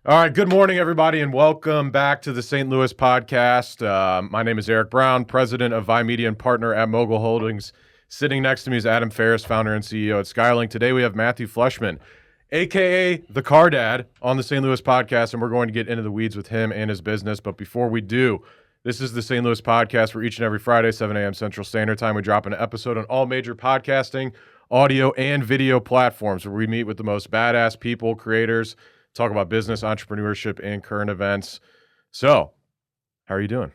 All right, good morning, everybody, and welcome back to the St. Louis podcast. My name is Eric Brown, president of ViMedia and partner at Mogul Holdings. Sitting next to me is Adam Ferris, founder and CEO at Skylink. Today we have Matthew Fleshman, a.k.a. the Car Dad, on the St. Louis podcast, and we're going to get into the weeds with him and his business. But before we do, this is the St. Louis podcast where each and every Friday, 7 a.m. Central Standard Time, we drop an episode on all major podcasting, audio, and video platforms where we meet with the most badass people, creators, talk about business, entrepreneurship, and current events. So, how are you doing?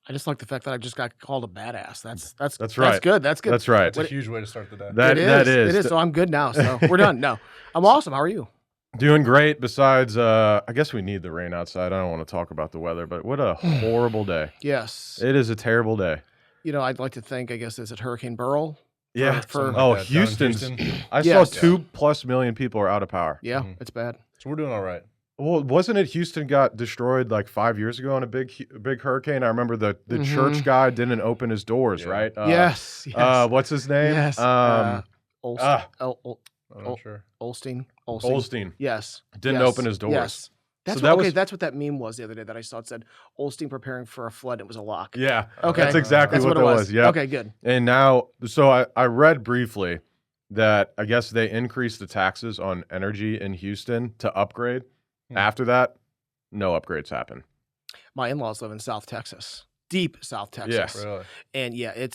I just like the fact that I just got called a badass. That's right. That's good. That's good. That's right. It's a huge way to start the day. That is. So I'm good now. So we're done. No, I'm awesome. How are you? Doing great. Besides, I guess we need the rain outside. I don't want to talk about the weather, but what a horrible day. Yes. It is a terrible day. You know, I'd like to think, I guess, is it Hurricane Beryl? Yeah. Like Houston's. Houston. I saw 2+ million people are out of power. Yeah, it's bad. So we're doing all right. Well, wasn't it Houston got destroyed like 5 years ago on a big hurricane? I remember the church guy didn't open his doors, right? Yes. What's his name? Yes. I'm not sure. Olstein. Yes. Didn't open his doors. Yes. That's that's what that meme was the other day that I saw. It said Olstein preparing for a flood. It was a lock. Yeah. Okay. That's exactly what it was. Yeah. Okay, good. And now, so I read briefly that I guess they increased the taxes on energy in Houston to upgrade. After that, no upgrades happen. My in-laws live in South Texas, deep South Texas. Yes. Really? And yeah,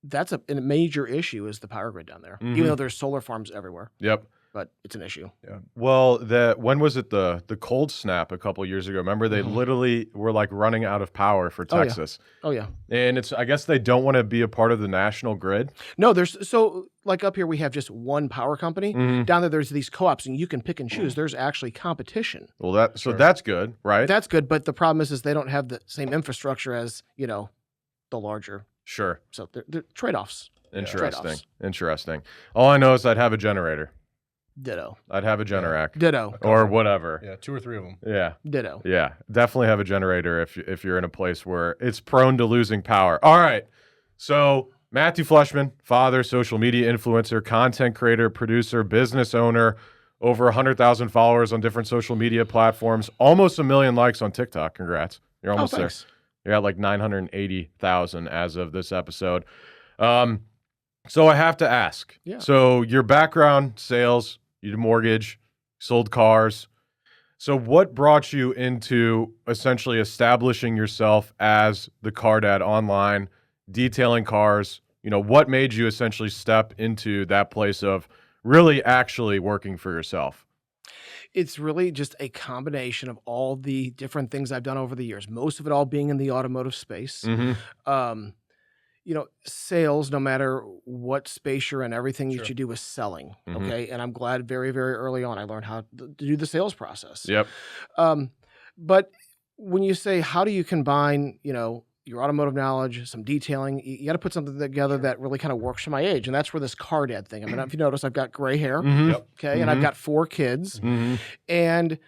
that's a major issue is the power grid down there. Even though there's solar farms everywhere. Yep. But it's an issue. Yeah. Well, when was it the cold snap a couple years ago? Remember they literally were like running out of power for Texas. Oh yeah. And I guess they don't want to be a part of the national grid. No, like up here we have just one power company. Down there there's these co-ops and you can pick and choose. There's actually competition. Well, that's good, right? That's good, but the problem is they don't have the same infrastructure as, the larger. Sure. So they're trade-offs. Interesting. All I know is I'd have a generator. Ditto. I'd have a Generac. Ditto. Or whatever. Yeah, 2 or 3 of them. Yeah. Ditto. Yeah. Definitely have a generator if you're in a place where it's prone to losing power. All right. So Matthew Fleshman, father, social media influencer, content creator, producer, business owner, over 100,000 followers on different social media platforms, almost 1 million likes on TikTok. Congrats. You're almost there. You're at like 980,000 as of this episode. So I have to ask. Yeah. So your background, sales, you did mortgage, sold cars. So what brought you into essentially establishing yourself as the car dad online, detailing cars? What made you essentially step into that place of really actually working for yourself? It's really just a combination of all the different things I've done over the years, most of it all being in the automotive space. Sales, no matter what space you're in, everything that you do is selling. Okay. And I'm glad very, very early on I learned how to do the sales process. Yep. But when you say, how do you combine, your automotive knowledge, some detailing, you got to put something together that really kind of works for my age. And that's where this car dad thing. I mean, if you notice, I've got gray hair. Okay. And I've got 4 kids. And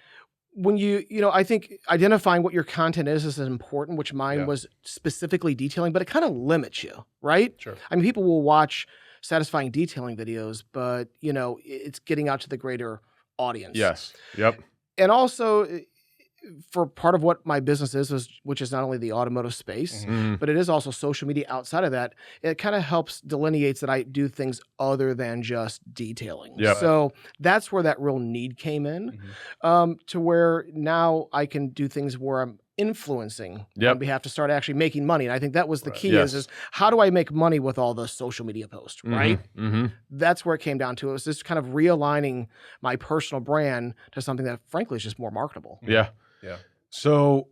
when I think identifying what your content is important, which mine was specifically detailing, but it kind of limits you, right? Sure. I mean, people will watch satisfying detailing videos, but, it's getting out to the greater audience. Yes. Yep. And also, for part of what my business is which is not only the automotive space, but it is also social media outside of that. It kind of helps delineates that I do things other than just detailing. Yep. So that's where that real need came in, to where now I can do things where I'm influencing on behalf to start actually making money. And I think that was the key is how do I make money with all the social media posts, right? That's where it came down to. It was just kind of realigning my personal brand to something that frankly is just more marketable. Yeah. Yeah. So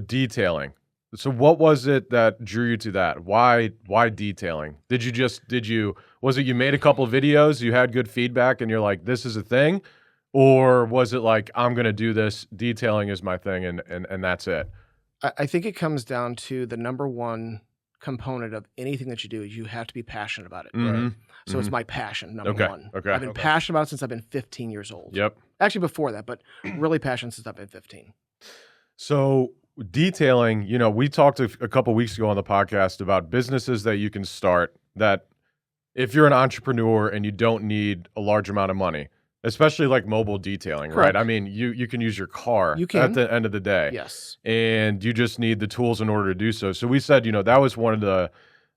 detailing. So what was it that drew you to that? Why detailing? Was it you made a couple of videos, you had good feedback and you're like, this is a thing? Or was it like, I'm going to do this, detailing is my thing and that's it? I think it comes down to the number one component of anything that you do is you have to be passionate about it. Right? So it's my passion, number one. Okay. I've been passionate about it since I've been 15 years old. Yep. Actually before that, but really passionate since I've been 15. So detailing, we talked a couple weeks ago on the podcast about businesses that you can start that if you're an entrepreneur and you don't need a large amount of money, especially like mobile detailing, Correct. right? I mean, you can use your car You can. at the end of the day. Yes. And you just need the tools in order to do so. So we said, that was one of the,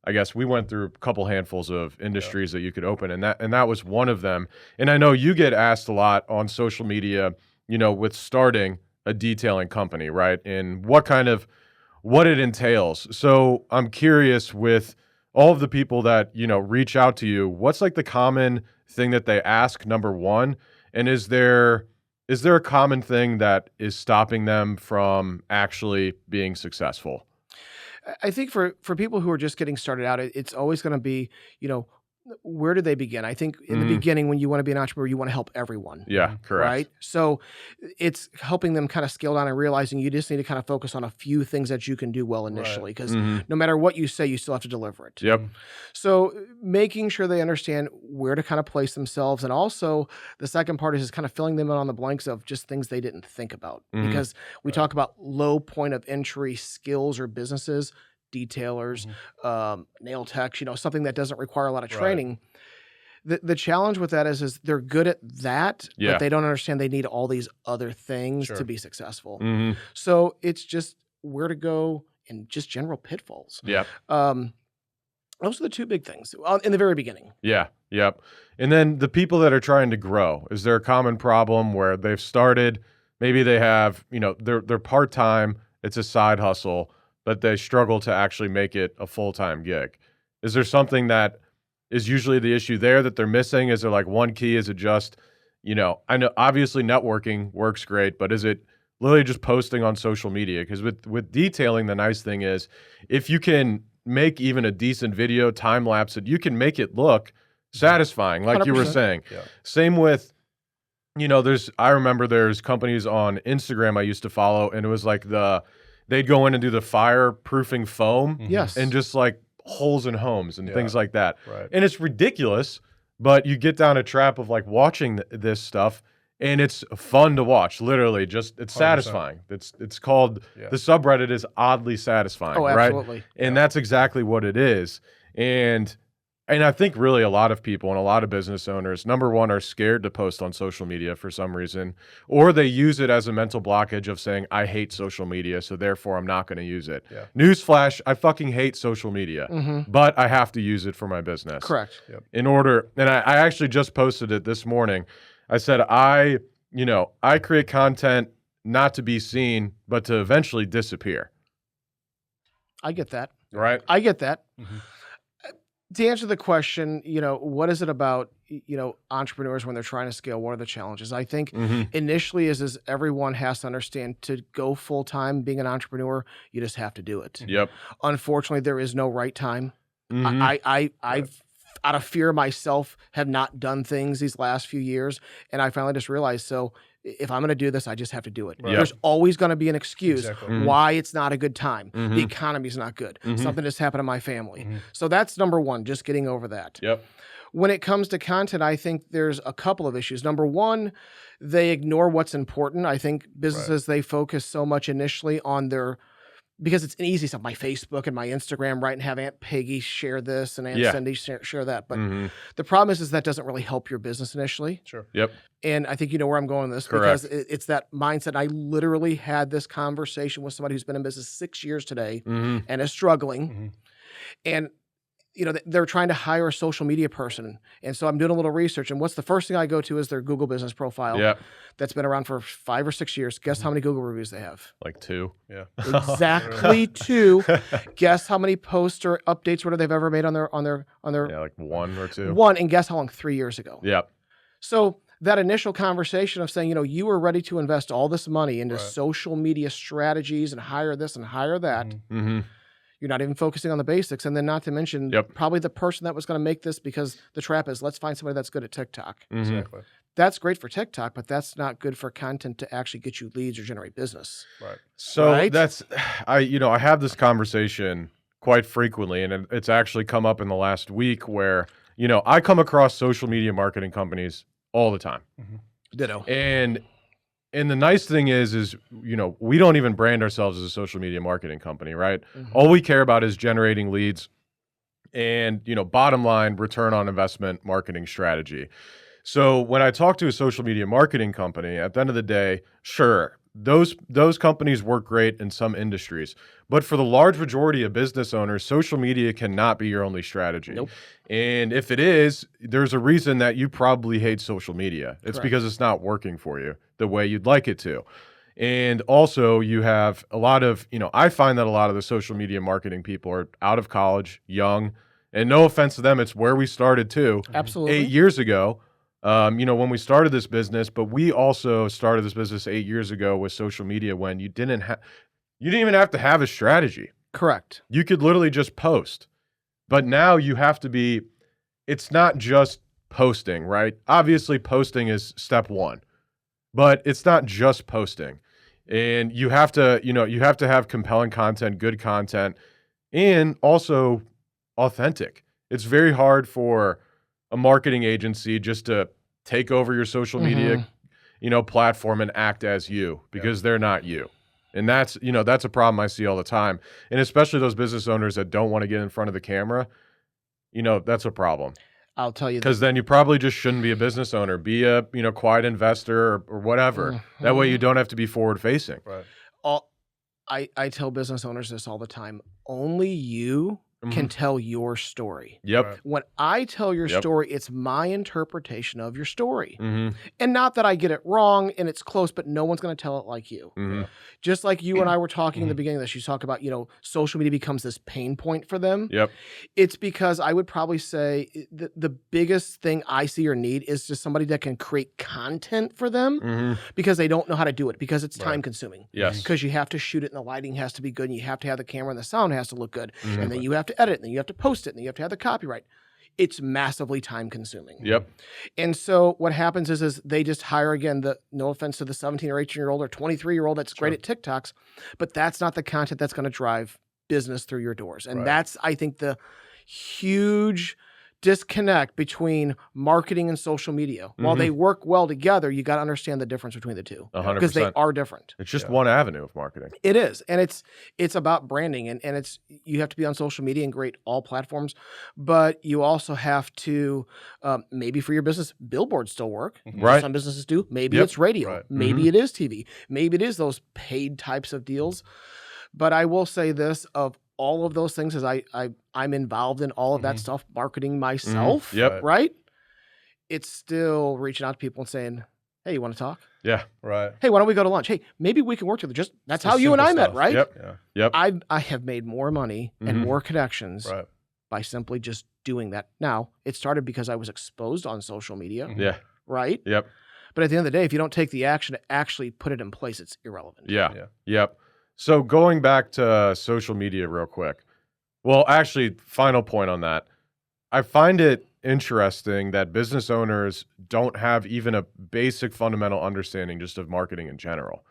I guess we went through a couple handfuls of industries that you could open, and that was one of them. And I know you get asked a lot on social media, with starting a detailing company, right? And what it entails. So I'm curious, with all of the people that, reach out to you, what's like the common thing that they ask, number one? And is there a common thing that is stopping them from actually being successful? I think for people who are just getting started out, it's always going to be, where do they begin? I think in the beginning, when you want to be an entrepreneur, you want to help everyone. Yeah, correct. Right? So it's helping them kind of scale down and realizing you just need to kind of focus on a few things that you can do well initially, because no matter what you say, you still have to deliver it. Yep. So making sure they understand where to kind of place themselves. And also the second part is kind of filling them in on the blanks of just things they didn't think about. Because we talk about low point of entry skills or businesses, detailers, nail techs, something that doesn't require a lot of training. The challenge with that is they're good at that, but they don't understand they need all these other things to be successful. So it's just where to go and just general pitfalls. Yeah. Those are the two big things in the very beginning. Yeah. Yep. And then the people that are trying to grow, is there a common problem where they've started, maybe they have, they're part-time, it's a side hustle, but they struggle to actually make it a full-time gig? Is there something that is usually the issue there that they're missing? Is there like one key? Is it just, I know obviously networking works great, but is it literally just posting on social media? Because with detailing, the nice thing is if you can make even a decent video, time lapse it, you can make it look satisfying, like 100%. You were saying. Yeah. Same with, I remember there's companies on Instagram I used to follow, and it was like they'd go in and do the fireproofing foam. Yes. And just like holes in homes and things like that. Right. And it's ridiculous, but you get down a trap of like watching this stuff, and it's fun to watch. Literally, just it's 100%. Satisfying. It's called, the subreddit is oddly satisfying. Oh, absolutely. Right? And that's exactly what it is. And I think really a lot of people and a lot of business owners, number one, are scared to post on social media for some reason, or they use it as a mental blockage of saying, I hate social media, so therefore I'm not going to use it. Yeah. Newsflash, I fucking hate social media, but I have to use it for my business. Correct. Yep. And I actually just posted it this morning. I said, I create content not to be seen, but to eventually disappear. I get that. Right? I get that. To answer the question, what is it about, entrepreneurs when they're trying to scale? What are the challenges? I think initially is everyone has to understand to go full time being an entrepreneur, you just have to do it. Yep. Unfortunately, there is no right time. I've out of fear myself have not done things these last few years, and I finally just realized, so if I'm going to do this, I just have to do it. Right. There's always going to be an excuse why it's not a good time. The economy's not good. Something just happened to my family. So that's number one, just getting over that. Yep. When it comes to content, I think there's a couple of issues. Number one, they ignore what's important. I think businesses, they focus so much initially on because it's an easy stuff, my Facebook and my Instagram, right? And have Aunt Peggy share this and Aunt Cindy share that. But the problem is that doesn't really help your business initially. Sure. Yep. And I think you know where I'm going with this. Correct. Because it's that mindset. I literally had this conversation with somebody who's been in business 6 years today and is struggling. And they're trying to hire a social media person. And so I'm doing a little research. And what's the first thing I go to is their Google business profile that's been around for 5 or 6 years. Guess how many Google reviews they have? Like 2. Yeah. Exactly 2. Guess how many posts or updates they've ever made on their Yeah, like 1 or 2. 1, and guess how long? 3 years ago. Yep. So that initial conversation of saying, you were ready to invest all this money into social media strategies and hire this and hire that. You're not even focusing on the basics. And then not to mention probably the person that was going to make this, because the trap is, let's find somebody that's good at TikTok. Exactly. That's great for TikTok, but that's not good for content to actually get you leads or generate business. Right. So that's, I have this conversation quite frequently, and it's actually come up in the last week where, I come across social media marketing companies all the time. Ditto. And the nice thing is, we don't even brand ourselves as a social media marketing company, right? All we care about is generating leads and, bottom line, return on investment marketing strategy. So when I talk to a social media marketing company, at the end of the day, sure, those companies work great in some industries, but for the large majority of business owners, social media cannot be your only strategy. Nope. And if it is, there's a reason that you probably hate social media. It's Correct. because it's not working for you the way you'd like it to. And also you have a lot of, I find that a lot of the social media marketing people are out of college, young, and no offense to them, it's where we started too. Absolutely. 8 years ago. When we started this business, but we also started this business 8 years ago with social media when you didn't even have to have a strategy. Correct. You could literally just post. But now you have to be, it's not just posting, right? Obviously posting is step one, but it's not just posting. And you have to have compelling content, good content, and also authentic. It's very hard for a marketing agency just to take over your social media, platform and act as you, because they're not you. And that's a problem I see all the time. And especially those business owners that don't want to get in front of the camera, that's a problem. I'll tell you, because then you probably just shouldn't be a business owner. Be a quiet investor or whatever. That way you don't have to be forward facing. Right. I tell business owners this all the time. Only you can tell your story. Yep. Right. When I tell your story, it's my interpretation of your story. Mm-hmm. And not that I get it wrong and it's close, but no one's going to tell it like you. Mm-hmm. Just like you and I were talking in the beginning of this, you talk about, social media becomes this pain point for them. Yep. It's because I would probably say the biggest thing I see or need is just somebody that can create content for them because they don't know how to do it, because it's time consuming. Yes. Because you have to shoot it and the lighting has to be good and you have to have the camera and the sound has to look good. And then you have to edit and then you have to post it and then you have to have the copyright. It's massively time consuming. Yep. And so what happens is they just hire, again, no offense to the 17 or 18-year-old or 23-year-old that's great at TikToks, but that's not the content that's going to drive business through your doors. And that's, I think, the huge disconnect between marketing and social media. While they work well together, you got to understand the difference between the two 100%. because they are different. It's just one avenue of marketing. It is. And it's about branding and you have to be on social media and great all platforms, but you also have to, maybe for your business, billboards still work. Right. Some businesses do. Maybe it's radio. Right. Maybe it is TV. Maybe it is those paid types of deals. But I will say this, of all of those things, as I'm involved in all of that stuff, marketing myself, Yep. right? It's still reaching out to people and saying, hey, you want to talk? Yeah. Right. Hey, why don't we go to lunch? Hey, maybe we can work together. That's how you and I met, right? Yep. Yeah. Yep. I have made more money and more connections Right. by simply just doing that. Now, it started because I was exposed on social media, Yeah. right? Yep. But at the end of the day, if you don't take the action to actually put it in place, it's irrelevant. Yeah. Yeah. Yep. So going back to social media real quick. Well, actually, final point on that. I find it interesting that business owners don't have even a basic fundamental understanding just of marketing in general.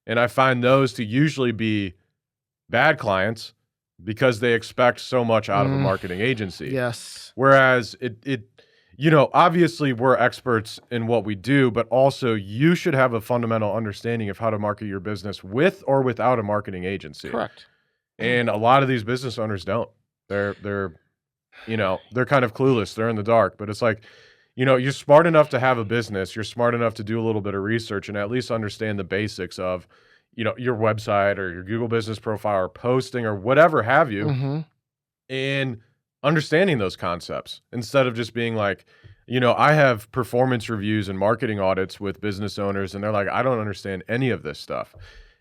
And I find those to usually be bad clients because they expect so much out of a marketing agency. Yes. Whereas obviously we're experts in what we do, but also you should have a fundamental understanding of how to market your business with or without a marketing agency. Correct. And a lot of these business owners don't. They're kind of clueless. They're in the dark. But it's like, you're smart enough to have a business. You're smart enough to do a little bit of research and at least understand the basics of, your website or your Google business profile or posting or whatever have you. And understanding those concepts instead of just being like, I have performance reviews and marketing audits with business owners and they're like, I don't understand any of this stuff.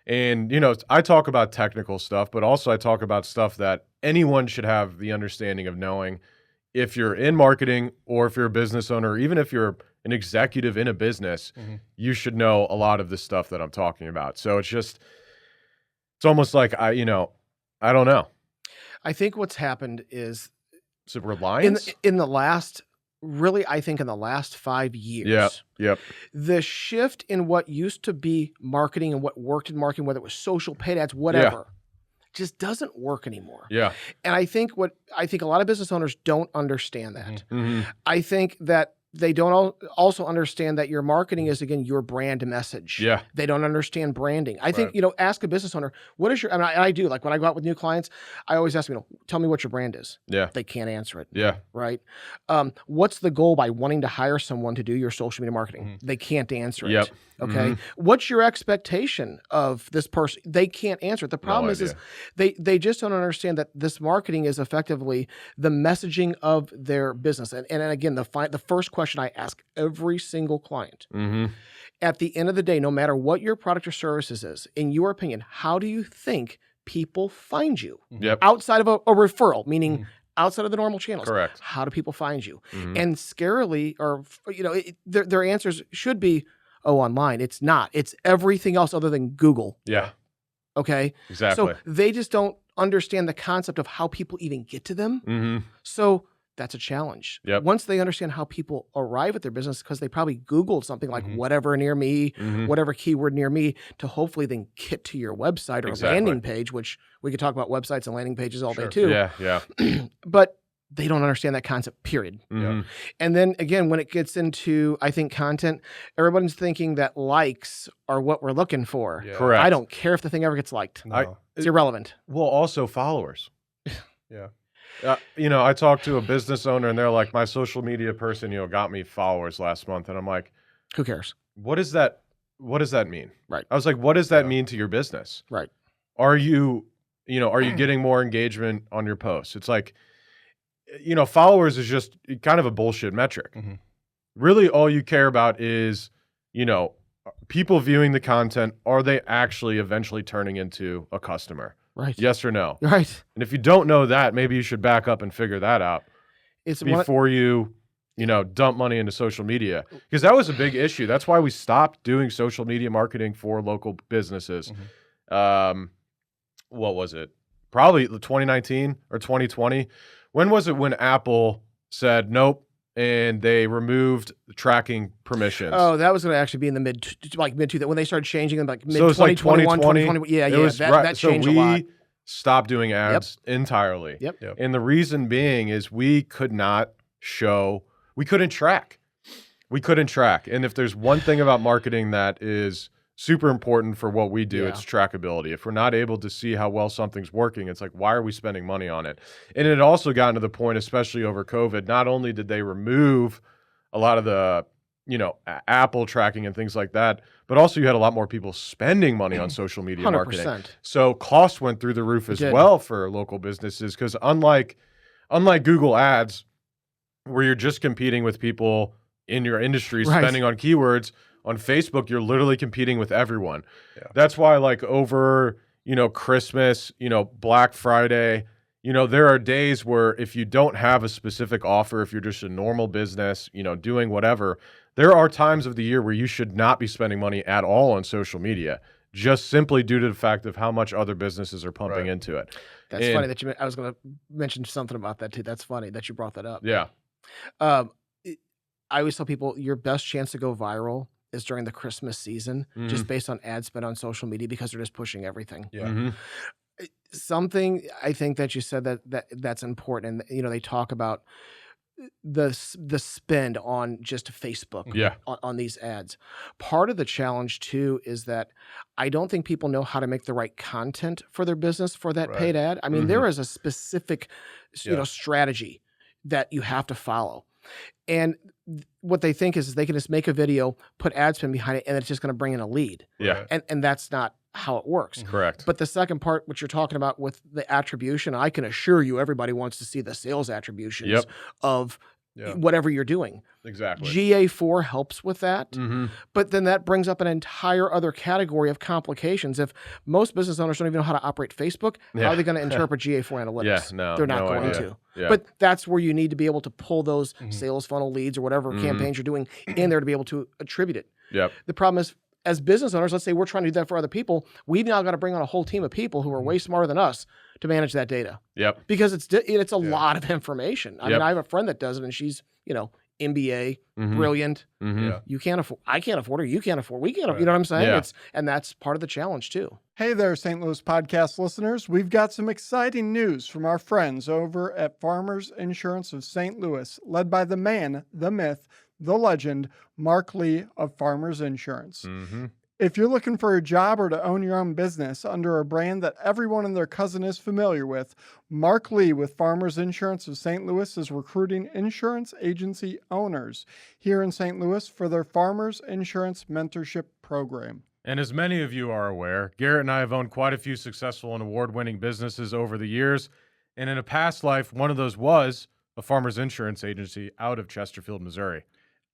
And, I talk about technical stuff, but also I talk about stuff that anyone should have the understanding of knowing. If you're in marketing or if you're a business owner, or even if you're an executive in a business, you should know a lot of the stuff that I'm talking about. So it's almost like I don't know. I think what's happened is Is it reliance? in the last, really, I think in the last 5 years, Yep. the shift in what used to be marketing and what worked in marketing, whether it was social, paid ads, whatever, just doesn't work anymore. Yeah. And I think a lot of business owners don't understand that. I think that they don't also understand that your marketing is, again, your brand message. Yeah. They don't understand branding. I think, Right. ask a business owner, what is your, and I do, like when I go out with new clients, I always ask them, tell me what your brand is. Yeah. They can't answer it. Yeah. Right. What's the goal by wanting to hire someone to do your social media marketing? They can't answer Yep. it. Okay. What's your expectation of this person? They can't answer it. The problem is they just don't understand that this marketing is effectively the messaging of their business. And again, the first question I ask every single client at the end of the day, no matter what your product or services is, in your opinion, how do you think people find you? Yep. Outside of a referral, meaning outside of the normal channels. Correct. How do people find you? And scarily, or their answers should be, oh, online. It's not. It's everything else other than Google. Yeah. Okay. Exactly. So they just don't understand the concept of how people even get to them. So that's a challenge. Yep. Once they understand how people arrive at their business, because they probably Googled something like whatever near me, whatever keyword near me, to hopefully then get to your website or landing page, which we could talk about websites and landing pages all day too. Yeah. Yeah. But they don't understand that concept, period. And then again, when it gets into, I think, content, everybody's thinking that likes are what we're looking for. Yeah. Correct. I don't care if the thing ever gets liked. No. It's irrelevant. Well, also followers. Yeah. I talked to a business owner and they're like, my social media person, got me followers last month. And I'm like, Who cares? what does that mean? Right. I was like, what does that mean to your business? Right. Are you getting more engagement on your posts? It's like, followers is just kind of a bullshit metric. Really, all you care about is, people viewing the content. Are they actually eventually turning into a customer? Right. Yes or no? Right. And if you don't know that, maybe you should back up and figure that out before you dump money into social media. Because that was a big issue. That's why we stopped doing social media marketing for local businesses. What was it? Probably 2019 or 2020. When was it when Apple said nope and they removed tracking permissions? Oh, that was going to actually be in the mid when they started changing them, like mid So it's like 2021, 2020. 2020. Yeah, It was that changed so a lot. we stopped doing ads entirely. Yep. And the reason being is we couldn't track. And if there's one thing about marketing that is super important for what we do, it's trackability. If we're not able to see how well something's working, it's like, why are we spending money on it? And it had also gotten to the point, especially over COVID, not only did they remove a lot of the, Apple tracking and things like that, but also you had a lot more people spending money on social media 100%. marketing. So costs went through the roof as well for local businesses, because unlike Google Ads, where you're just competing with people in your industry spending on keywords, on Facebook, you're literally competing with everyone. Yeah. That's why, like, over, Christmas, Black Friday, there are days where if you don't have a specific offer, if you're just a normal business, doing whatever, there are times of the year where you should not be spending money at all on social media, just simply due to the fact of how much other businesses are pumping into it. That's funny that I was going to mention something about that too. That's funny that you brought that up. Yeah. I always tell people your best chance to go viral is during the Christmas season, just based on ad spend on social media, because they're just pushing everything. Yeah. Something I think that you said that's important, and they talk about the spend on just Facebook on these ads. Part of the challenge too is that I don't think people know how to make the right content for their business for that paid ad. I mean, there is a specific strategy that you have to follow. And what they think is they can just make a video, put ad spend behind it, and it's just going to bring in a lead. Yeah. And that's not how it works. Correct. But the second part, which you're talking about with the attribution, I can assure you everybody wants to see the sales attributions of whatever you're doing. Exactly. GA4 helps with that. But then that brings up an entire other category of complications. If most business owners don't even know how to operate Facebook, how are they going to interpret GA4 analytics? They're not going to. Yeah. But that's where you need to be able to pull those sales funnel leads or whatever campaigns you're doing in there to be able to attribute it. Yep. The problem is, as business owners, let's say we're trying to do that for other people, we've now got to bring on a whole team of people who are way smarter than us to manage that data. Yep. Because it's a lot of information. I mean, I have a friend that does it, and she's, MBA, brilliant. You can't afford, I can't afford her, you can't afford, we can't, you know what I'm saying? And that's part of the challenge too. Hey there, St. Louis podcast listeners. We've got some exciting news from our friends over at Farmers Insurance of St. Louis, led by the man, the myth, the legend, Mark Lee of Farmers Insurance. Mm-hmm. If you're looking for a job or to own your own business under a brand that everyone and their cousin is familiar with, Mark Lee with Farmers Insurance of St. Louis is recruiting insurance agency owners here in St. Louis for their Farmers Insurance Mentorship Program. And as many of you are aware, Garrett and I have owned quite a few successful and award-winning businesses over the years. And in a past life, one of those was a farmers insurance agency out of Chesterfield, Missouri.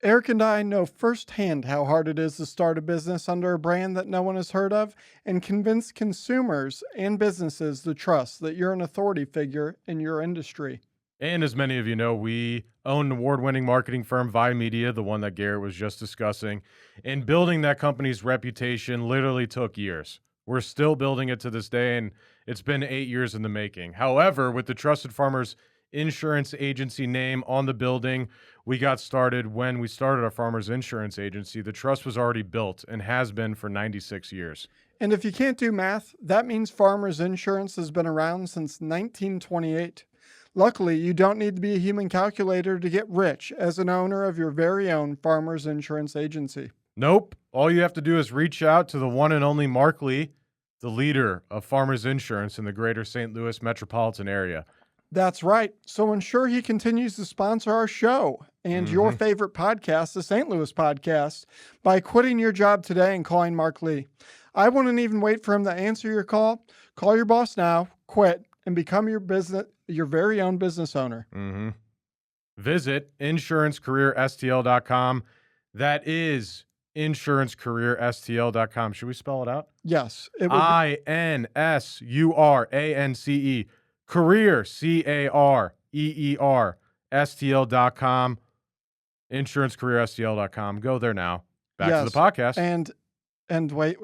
Eric and I know firsthand how hard it is to start a business under a brand that no one has heard of and convince consumers and businesses to trust that you're an authority figure in your industry. And as many of you know, we own an award-winning marketing firm, Vi Media, the one that Garrett was just discussing. And building that company's reputation literally took years. We're still building it to this day, and it's been 8 years in the making. However, with the Trusted Farmers Insurance Agency name on the building, we got started when we started our Farmers Insurance Agency. The trust was already built and has been for 96 years. And if you can't do math, that means Farmers Insurance has been around since 1928. Luckily, you don't need to be a human calculator to get rich as an owner of your very own Farmers Insurance Agency. Nope. All you have to do is reach out to the one and only Mark Lee, the leader of Farmers Insurance in the greater St. Louis metropolitan area. That's right. So ensure he continues to sponsor our show and your favorite podcast, the St. Louis Podcast, by quitting your job today and calling Mark Lee. I wouldn't even wait for him to answer your call. Call your boss now, quit, and become your very own business owner. Mm-hmm. Visit insurancecareerstl.com. That is insurancecareerstl.com. Should we spell it out? Yes. It would INSURANCE. Career, CAREER, STL.com, insurancecareerstl.com. Go there now. Back to the podcast. And wait,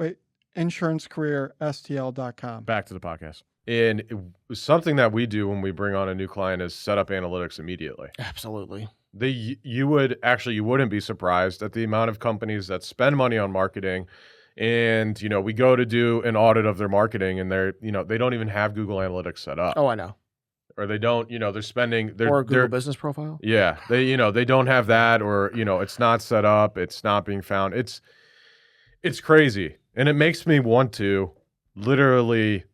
insurancecareerstl.com. Back to the podcast. And something that we do when we bring on a new client is set up analytics immediately. Absolutely. You wouldn't be surprised at the amount of companies that spend money on marketing. And, we go to do an audit of their marketing and they don't even have Google Analytics set up. Oh, I know. Or they don't, they're spending or a Google business profile. Yeah. They don't have that, or, it's not set up. It's not being found. It's crazy. And it makes me want to literally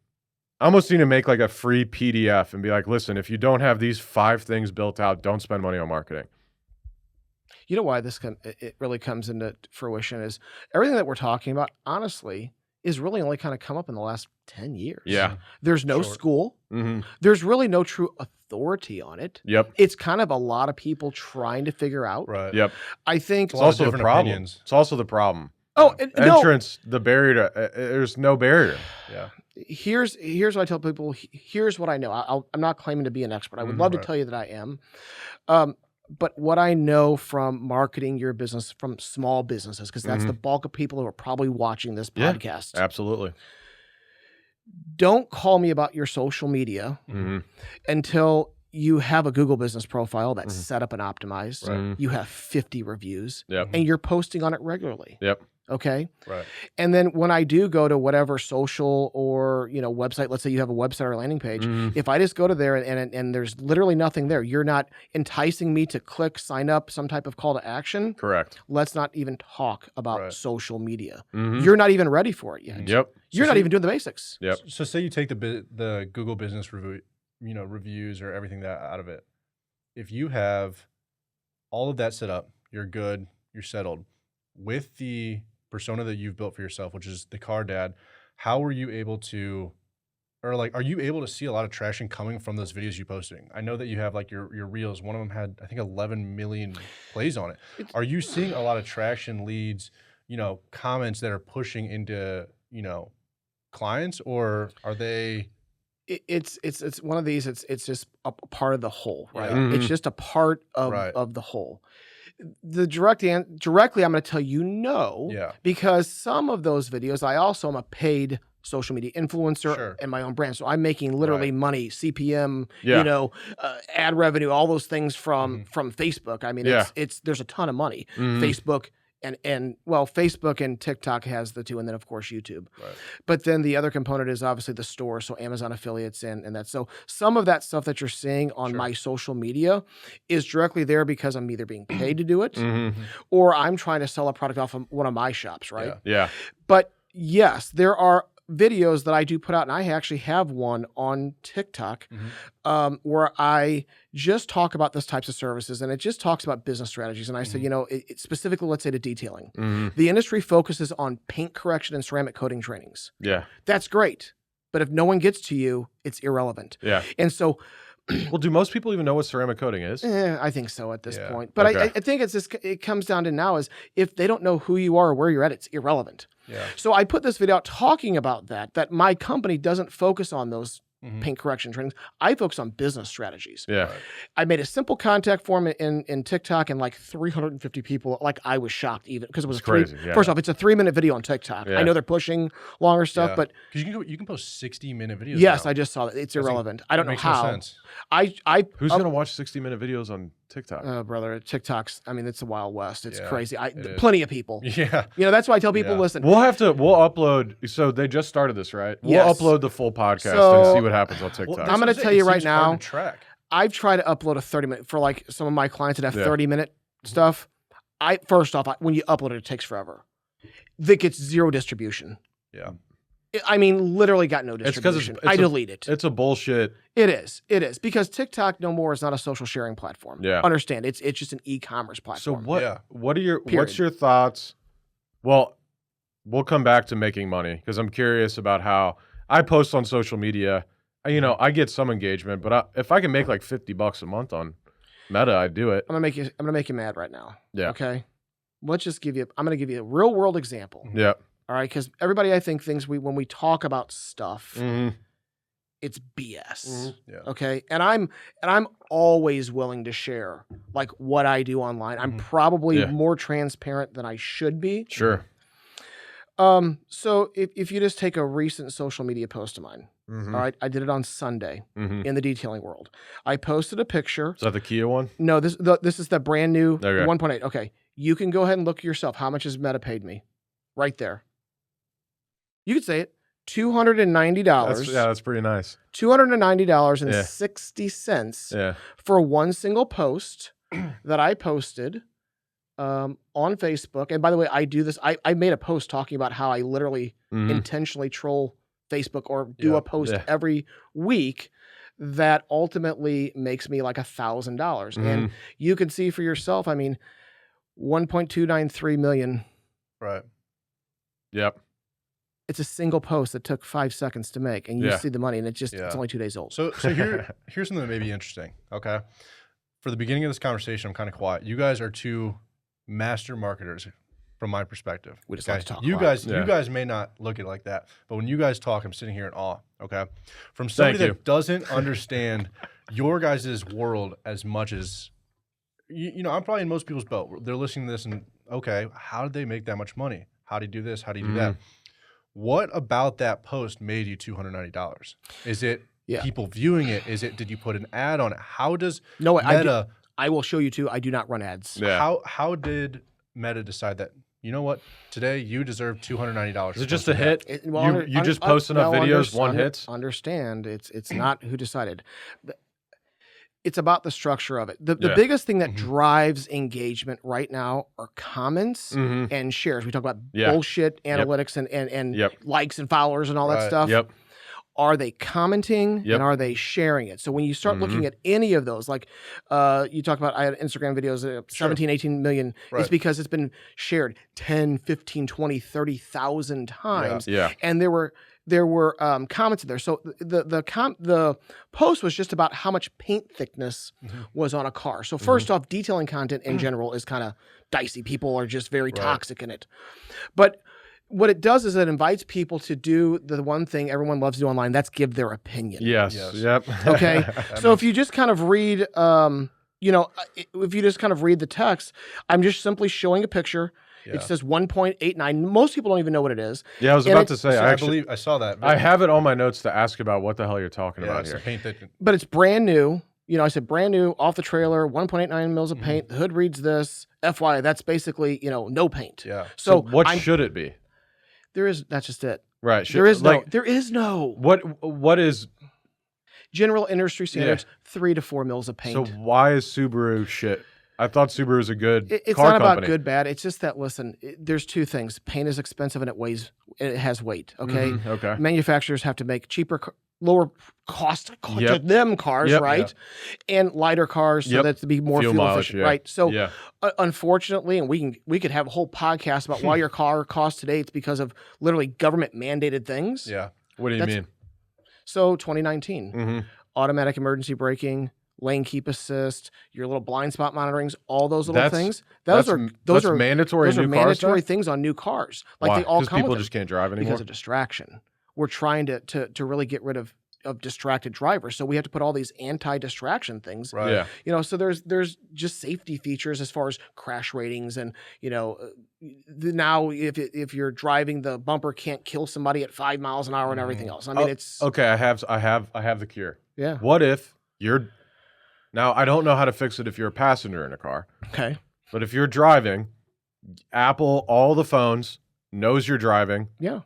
almost need to make like a free PDF and be like, listen, if you don't have these 5 things built out, don't spend money on marketing. You know why it really comes into fruition is everything that we're talking about, honestly, is really only kind of come up in the last 10 years. Yeah. There's no school. Mm-hmm. There's really no true authority on it. Yep. It's kind of a lot of people trying to figure out. Right. Yep. I think It's also the problem. Opinions. It's also the problem. Oh, no. Entrance, the barrier to, there's no barrier. Yeah. Here's what I tell people. Here's what I know. I'm not claiming to be an expert. I would love to tell you that I am. But what I know from marketing your business from small businesses, because that's the bulk of people who are probably watching this podcast. Absolutely. Don't call me about your social media until you have a Google business profile that's set up and optimized. Right. You have 50 reviews Yep. and you're posting on it regularly. Yep. Okay. Right. And then when I do go to whatever social or, website, let's say you have a website or landing page, if I just go to there and there's literally nothing there, you're not enticing me to click, sign up, some type of call to action. Correct. Let's not even talk about social media. Mm-hmm. You're not even ready for it yet. Yep. You're not even doing the basics. Yep. So say you take the Google business review, reviews or everything that out of it. If you have all of that set up, you're good, you're settled with the persona that you've built for yourself, which is the car dad. How were you able to, or like, are you able to see a lot of traction coming from those videos you're posting? I know that you have like your reels. One of them had, I think, 11 million plays on it. Are you seeing a lot of traction, leads, comments that are pushing into, clients, or are they? It's one of these. It's just a part of the whole, right? Yeah. It's just a part of the whole. The directly, I'm going to tell you no, because some of those videos, I also am a paid social media influencer and my own brand, so I'm making literally money, CPM, ad revenue, all those things from Facebook. I mean, it's there's a ton of money. Facebook and well, Facebook and TikTok has the two, and then of course YouTube. Right. But then the other component is obviously the store, so Amazon affiliates and that. So some of that stuff that you're seeing on Sure. my social media is directly there because I'm either being paid to do it, Mm-hmm. or I'm trying to sell a product off of one of my shops, right? Yeah. Yeah. But yes, there are videos that I do put out, and I actually have one on TikTok where I just talk about those types of services, and it just talks about business strategies. And I say, it specifically, let's say to detailing. Mm-hmm. The industry focuses on paint correction and ceramic coating trainings. Yeah. That's great. But if no one gets to you, it's irrelevant. Yeah. And so Well, do most people even know what ceramic coating is? I think so at this Yeah. point. But Okay. I think it's just, it comes down to now is if they don't know who you are or where you're at, it's irrelevant. Yeah. So I put this video out talking about that my company doesn't focus on those Mhm. paint correction trainings. I focus on business strategies. Yeah. Right. I made a simple contact form in TikTok, and like 350 people, like I was shocked even because it was It's crazy, yeah. First off, it's a 3-minute video on TikTok. Yeah. I know they're pushing longer stuff, Yeah. but 'Cause you can post 60-minute videos. yes, now. I just saw that. It's That's irrelevant. I don't know Makes no how. sense. I Who's going to watch 60-minute videos on TikTok? brother, TikTok's, I mean, it's the Wild West. It's Yeah, crazy. it is. Plenty of people. Yeah. That's why I tell people, Yeah. listen, We'll upload. So they just started this, right? We'll Yes. upload the full podcast So- and see what happens on TikTok. Well, I'm gonna that's what tell saying. you It right seems hard now, to track. I've tried to upload a 30-minute for like some of my clients that have Yeah. 30-minute stuff. First off, when you upload it, it takes forever. That gets zero distribution. Yeah. I mean, literally got no It's 'cause distribution. it's I a- delete it. It's a bullshit. It is because TikTok no more is not a social sharing platform. Yeah. Understand? It's just an e-commerce So platform. Yeah. what's Period. your thoughts? Well, we'll come back to making money because I'm curious about how I post on social media. I get some engagement, but if I can make like $50 a month on Meta, I do it. I'm gonna make you mad right now. Yeah. Okay. I'm gonna give you a real world example. Yeah. All right, because everybody I think thinks when we talk about stuff, Mm-hmm. it's BS. Mhm. Yeah. Okay. And I'm always willing to share like what I do online. I'm Mhm. probably Yeah. more transparent than I should be. Sure. So if you just take a recent social media post of mine, Mm-hmm. all right, I did it on Sunday Mm-hmm. in the detailing world. I posted a picture. Is that the Kia one? No, this is the brand new Okay. 1.8. Okay. You can go ahead and look yourself. How much has Meta paid me? Right there. You could say it. $290. That's pretty nice. $290.60 Yeah. for one single post that I posted on Facebook. And by the way, I do this. I made a post talking about how I literally Mhm. intentionally troll Facebook or do Yeah. a post Yeah. every week that ultimately makes me like $1,000. Mm-hmm. And you can see for yourself, I mean, 1.293 million. Right. Yep. It's a single post that took 5 seconds to make, and you Yeah. see the money, and it's Yeah. only 2 days old. So here's something that may be interesting. Okay. For the beginning of this conversation, I'm kind of quiet. You guys are two master marketers from my perspective. We just like to talk You quiet. guys, Yeah. you guys may not look at it like that, but when you guys talk, I'm sitting here in awe. Okay. From somebody you. that doesn't understand your guys' world as much as I'm probably in most people's boat. They're listening to this and okay, how did they make that much money? How do you do this? How do you do that? What about that post made you $290? Is it Yeah. people viewing it? Did you put an ad on it? How does No, Meta I will show you too. I do not run ads. Yeah. how did Meta decide that, you know what, today you deserve $290? Is it just a hit? It- You just post enough videos, one hits? Understand, it's not who decided. It's about the structure of it. The Yeah. biggest thing that Mhm. drives engagement right now are comments Mm-hmm. and shares. We talk about Yeah. bullshit analytics and Yep. likes and followers and all that Right. stuff. Yep. Are they commenting Yep. and are they sharing it? So when you start looking at any of those, like you talk about, I had Instagram videos, 17, 18 million, it's Right. because it's been shared 10, 15, 20, 30,000 times. Yeah. And there were comments in there. So the post was just about how much paint thickness Mhm. was on a car. So first off, detailing content in general is kind of dicey. People are just very Right. toxic in it. But what it does is it invites people to do the one thing everyone loves to do online. That's give their opinion. Yes. Yes. Yep. Okay. That So makes- if you just kind of read, if you just kind of read the text, I'm just simply showing a picture. Yeah. It says 1.89. Most people don't even know what it is. Yeah, I was And about it- to say. So I I believe I saw that. I have it on my notes to ask about what the hell you're talking yeah, about it's here. a paint that But it's brand new. You know, I said brand new, off the trailer, 1.89 mils of paint. The hood reads this. FYI, that's basically, you know, no paint. Yeah. So what should it be? That's just it. Right. There is no. What is General industry standards, 3 to 4 mils of paint. So why is Subaru shit? I thought Subaru was a good It's car not company. about good, bad. It's just that, listen, there's two things. Paint is expensive and it has weight, okay? Okay. Manufacturers have to make lower cost to them cars, right? And lighter cars so that to be more fuel mileage, efficient, right? So yeah. Unfortunately, and we could have a whole podcast about why your car costs today. It's because of literally government mandated things. Yeah. What do you mean? So 2019, automatic emergency braking, lane keep assist, your little blind spot monitorings, all those little things. Those are mandatory. Those are mandatory things on new cars. Like Why? they all come Because people with just can't drive anymore. because of distraction. We're trying to really get rid of distracted drivers. So we have to put all these anti-distraction things. Right. Yeah. You know, so there's just safety features as far as crash ratings and, you know, now if you're driving, the bumper can't kill somebody at 5 miles an hour and everything else. I mean, it's okay. I have the cure. Yeah. What if you're now? I don't know how to fix it if you're a passenger in a car. Okay. But if you're driving, Apple, all the phones knows you're driving. Yeah.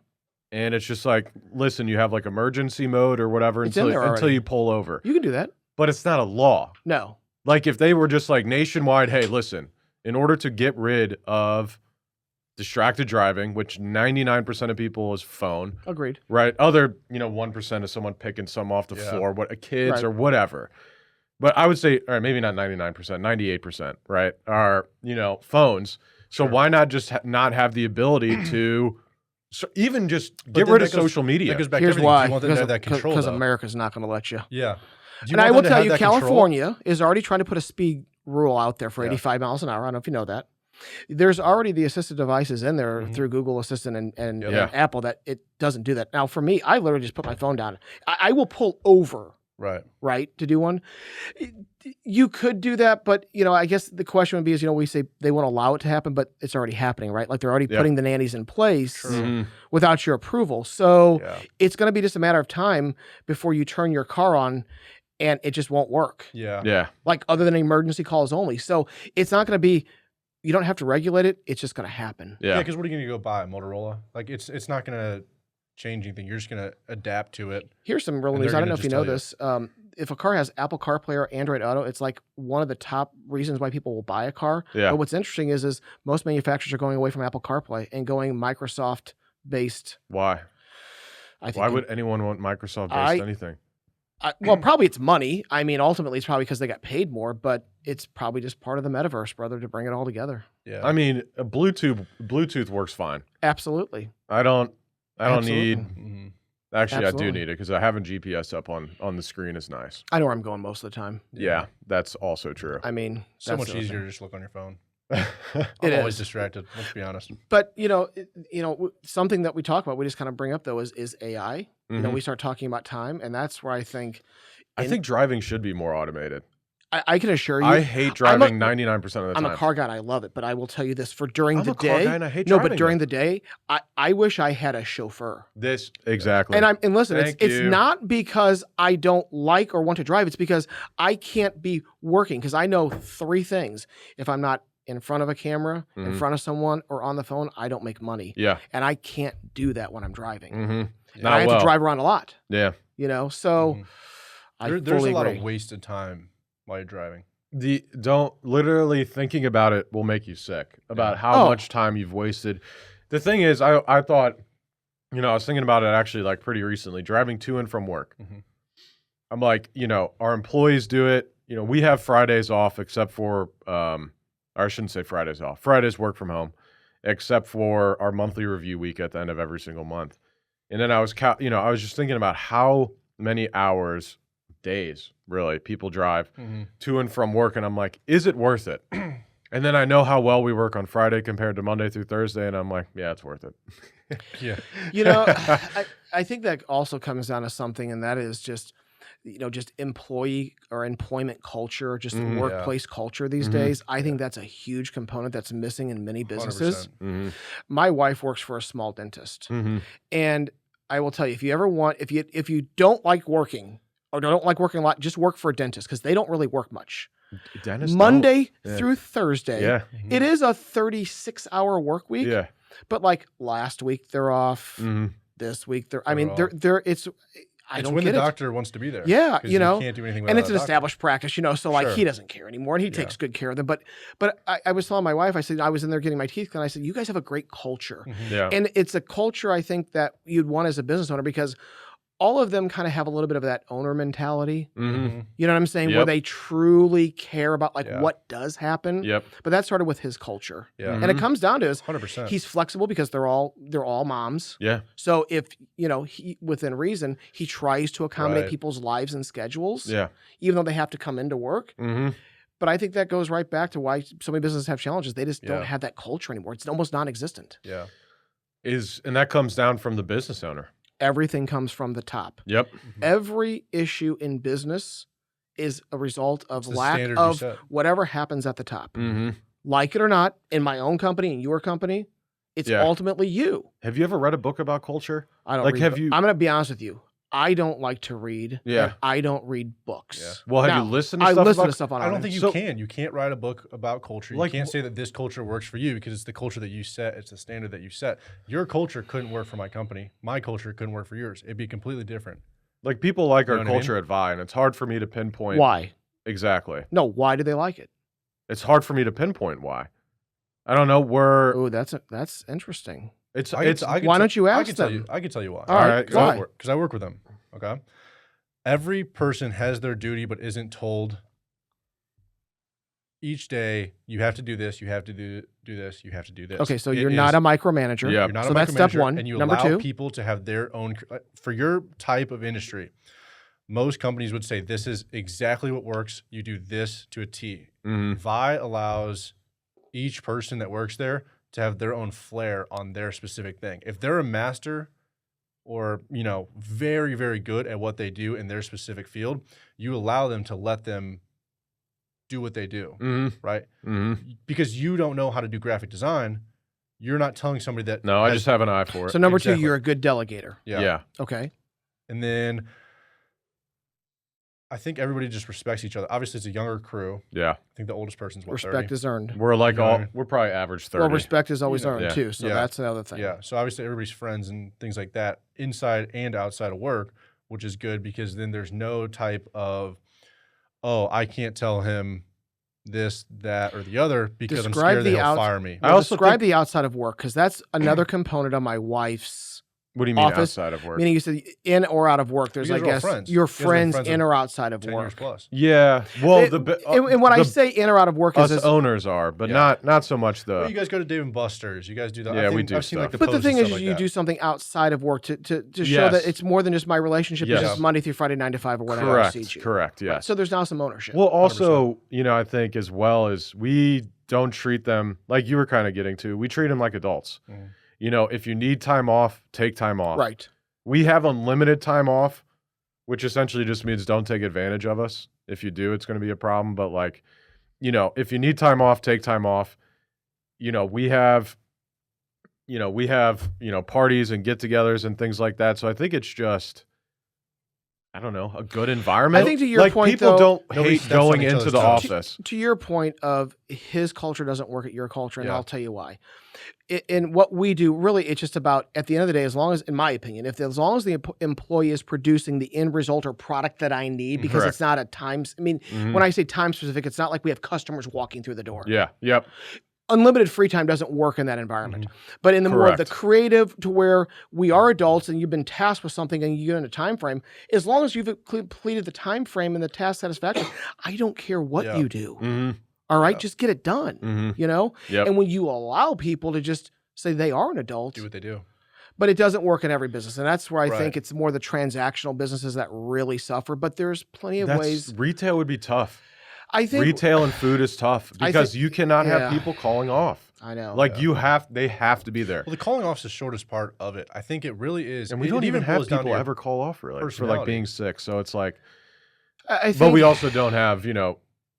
And it's just like, listen, you have like emergency mode or whatever It's in there until already. you pull over. You can do that. But it's not a law. No. Like if they were just like nationwide, hey, listen, in order to get rid of distracted driving, which 99% of people is phone, Agreed. right? Other, 1% is someone picking some off the floor, kids Right. or whatever. But I would say, all right, maybe not 99%, 98%, right? Are, phones. So why not just not have the ability to even just get rid of social media? That goes back Here's to everything. why. You want them to have that control, Because though. America's not going to let you. Yeah. Do you And I want will them to tell have you, that control? California is already trying to put a speed rule out there for Yeah. 85 miles an hour. I don't know if you know that. There's already the assistive devices in there through Google Assistant and Apple that it doesn't do that. Now, for me, I literally just put my phone down. I will pull over, right, to do one. You could do that, but, I guess the question would be is, we say they won't allow it to happen, but it's already happening, right? Like they're already putting the nannies in place without your approval. So it's going to be just a matter of time before you turn your car on and it just won't work. Yeah. Like other than emergency calls only. So it's not going to be, you don't have to regulate it. It's just going to happen. Yeah. Because what are you going to go buy? Motorola? Like it's not going to change anything. You're just going to adapt to it. Here's some real news. I don't know if you know this. If a car has Apple CarPlay or Android Auto, it's like one of the top reasons why people will buy a car. Yeah. But what's interesting is most manufacturers are going away from Apple CarPlay and going Microsoft based. Why? I think Why would anyone want Microsoft based anything? well, probably it's money. I mean, ultimately, it's probably because they got paid more, but it's probably just part of the metaverse, brother, to bring it all together. Yeah. I mean, Bluetooth works fine. Absolutely. I don't Absolutely. need. Actually, I do Absolutely. need it because having GPS up on the screen is nice. I know where I'm going most of the time. Yeah, that's also true. I mean, so that's much the other easier thing. to just look on your phone. It I'm always is. distracted. Let's be honest. But something that we talk about, we just kind of bring up though, is AI. Mhm. We start talking about time, and that's where I think driving should be more automated. I can assure you, I hate driving 99% of the time. I'm a car guy and I love it, but I will tell you this: for during I'm the a car day, guy and I hate no, driving but during though. the day, I wish I had a chauffeur. This exactly. And listen, Thank it's you. not because I don't like or want to drive. It's because I can't be working because I know 3 things: if I'm not in front of a camera, in Mhm. front of someone, or on the phone, I don't make money. Yeah. And I can't do that when I'm driving. Mm-hmm. And Not I have well. to drive around a lot. Yeah. So Mhm. I There's fully a lot agree. of wasted time while you're driving. Literally thinking about it will make you sick about how Oh. much time you've wasted. The thing is, I thought, I was thinking about it actually like pretty recently, driving to and from work. Mhm. I'm like, our employees do it. We have Fridays off except for, or I shouldn't say Fridays off. Fridays work from home, except for our monthly review week at the end of every single month. And then I was just thinking about how many hours, days, really, people drive to and from work, and I'm like, is it worth it? And then I know how well we work on Friday compared to Monday through Thursday, and I'm like, yeah, it's worth it. Yeah. I think that also comes down to something, and that is just, just employee or employment culture, just workplace culture these days. I think that's a huge component that's missing in many businesses. 100%. My wife works for a small dentist, Mm-hmm. and I will tell you, if you don't like working or don't like working a lot, just work for a dentist because they don't really work much. Dentists Monday don't. Yeah. through Thursday. Yeah. It is a 36-hour work week. Yeah. But like last week they're off. Mhm. This week They're it's I don't when get the it. doctor wants to be there. Yeah, 'Cause you know, can't do anything and without it's a an doctor. established practice, so like Sure. he doesn't care anymore, and he takes good care of them. But I was telling my wife, I said I was in there getting my teeth, and I said, you guys have a great culture, Yeah. and it's a culture I think that you'd want as a business owner because all of them kind of have a little bit of that owner mentality. Mhm. You know what I'm saying? Where Yep. they truly care about like Yeah. what does happen. Yep. But that started with his culture, Yeah. and it comes down to is 100%. he's flexible because they're all moms. Yeah. So if he within reason he tries to accommodate Right. people's lives and schedules, Yeah. even though they have to come into work. Mm-hmm. But I think that goes right back to why so many businesses have challenges. They just don't Yeah. have that culture anymore. It's almost non-existent. Yeah. And that comes down from the business owner. Everything comes from the top. Yep. Every issue in business is a result of It's the lack standard you of set. whatever happens at the top. Mm-hmm. Like it or not, in my own company, in your company, it's Yeah. ultimately you. Have you ever read a book about culture? I don't Like, read have books. you- I'm going to be honest with you. I don't like to read. Yeah. And I don't read books. Yeah. Well, have Now, you listened to I stuff listen about to stuff on I don't it. think you So- can. You can't write a book about culture. You Like, can't say that this culture works for you because it's the culture that you set. It's the standard that you set. Your culture couldn't work for my company. My culture couldn't work for yours. It'd be completely different. Like people like You know our what I mean? culture at Vi, and it's hard for me to pinpoint Why? exactly. No, why do they like it? It's hard for me to pinpoint why. I don't know where Oh, that's interesting. it's. I It's could why tell- don't you I ask could tell them? you. I could tell you why. All right, why? Because I work with them. Okay. Every person has their duty, but isn't told. Each day, you have to do this. You have to do this. You have to do this. Okay, so It you're is- not a micromanager. Yeah. You're not So a that's step micromanager, one. and you Number allow two. people to have their own. For your type of industry, most companies would say this is exactly what works. You do this to a T. Mhm. Vi allows each person that works there to have their own flair on their specific thing. If they're a master or, very, very good at what they do in their specific field, you allow them to let them do what they do, Mhm. right? Mhm. Because you don't know how to do graphic design, you're not telling somebody that. No, I has- just have an eye for it. So number two, Exactly. you're a good delegator. Yeah. Okay. And then I think everybody just respects each other. Obviously, it's a younger crew. Yeah. I think the oldest person's what, Respect 30? is earned. We're like You know what I all. mean? We're probably average 30. Well, respect is always You know, earned yeah. too. So Yeah. that's another thing. Yeah. So obviously everybody's friends and things like that inside and outside of work, which is good because then there's no type of, oh, I can't tell him this, that, or the other because Describe I'm scared that the he'll out- fire me. I also describe think- the outside of work because that's another component of my wife's. What do you mean office, outside of work? Meaning you said in or out of work. There's, You I guys are all guess, friends. your You guys have been friends friends in with or outside of 10 years work. plus. Yeah. Well, And when I say in or out of work is us this, owners are, but Yeah. not so much the. Well, you guys go to Dave & Buster's. You guys do that. Yeah, we do I've seen like the stuff. but the posts and thing is, stuff like you that. do something outside of work to show Yes. that it's more than just my relationship. Yes. It's just Monday through Friday, 9 to 5 or whatever I see you. Correct. Right. Yes. So there's now some ownership. Well, also, I think as well as we don't treat them like you were kind of getting to. We treat them like adults. Mhm. If you need time off, take time off. right. We have unlimited time off, which essentially just means don't take advantage of us. If you do, it's going to be a problem. But if you need time off, take time off. We have parties and get-togethers and things like that. So I think it's just, I don't know, a good environment. I think to your point, people though, don't nobody hate steps on going each into other's the toes. office. To your point of his culture doesn't work at your culture, and Yeah. I'll tell you why. In what we do, really, it's just about, at the end of the day, as long as, in my opinion, as long as the employee is producing the end result or product that I need, because Correct. it's not a times. I mean, Mhm. when I say time specific, it's not like we have customers walking through the door. Yeah. Yep. Unlimited free time doesn't work in that environment. But in the more of the Correct. creative, to where we are adults and you've been tasked with something and you get in a time frame, as long as you've completed the time frame and the task satisfaction, I don't care what Yeah. you do. Mm-hmm. All right, Yeah. just get it done. Mm-hmm. Yep. And when you allow people to just say they are an adult, Do what they do. but it doesn't work in every business, and that's where I Right. think it's more the transactional businesses that really suffer. But there's plenty of ways. Retail would be tough. I think Retail and food is tough I because think- you cannot have yeah. people calling off. I know. Like Yeah. they have to be there. Well, the calling off's the shortest part of it. I think it really is. And we It don't even have boils down to people your ever call off really for personality. being sick. So it's like, I think, but we also don't have,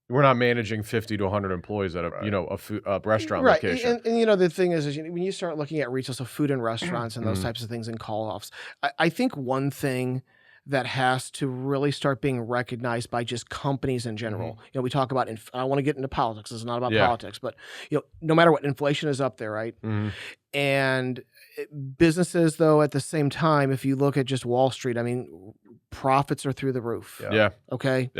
we're not managing 50 to 100 employees at a, Right. a restaurant right. location. And the thing is when you start looking at retail, so food and restaurants and those Mm-hmm. types of things and call offs, I think one thing that has to really start being recognized by just companies in general. You know, we talk about, I want to get into politics. This is not about politics, but you know, no matter what, inflation is up there, right? And businesses, though, at the same time, if you look at just Wall Street, I mean, profits are through the roof. Okay.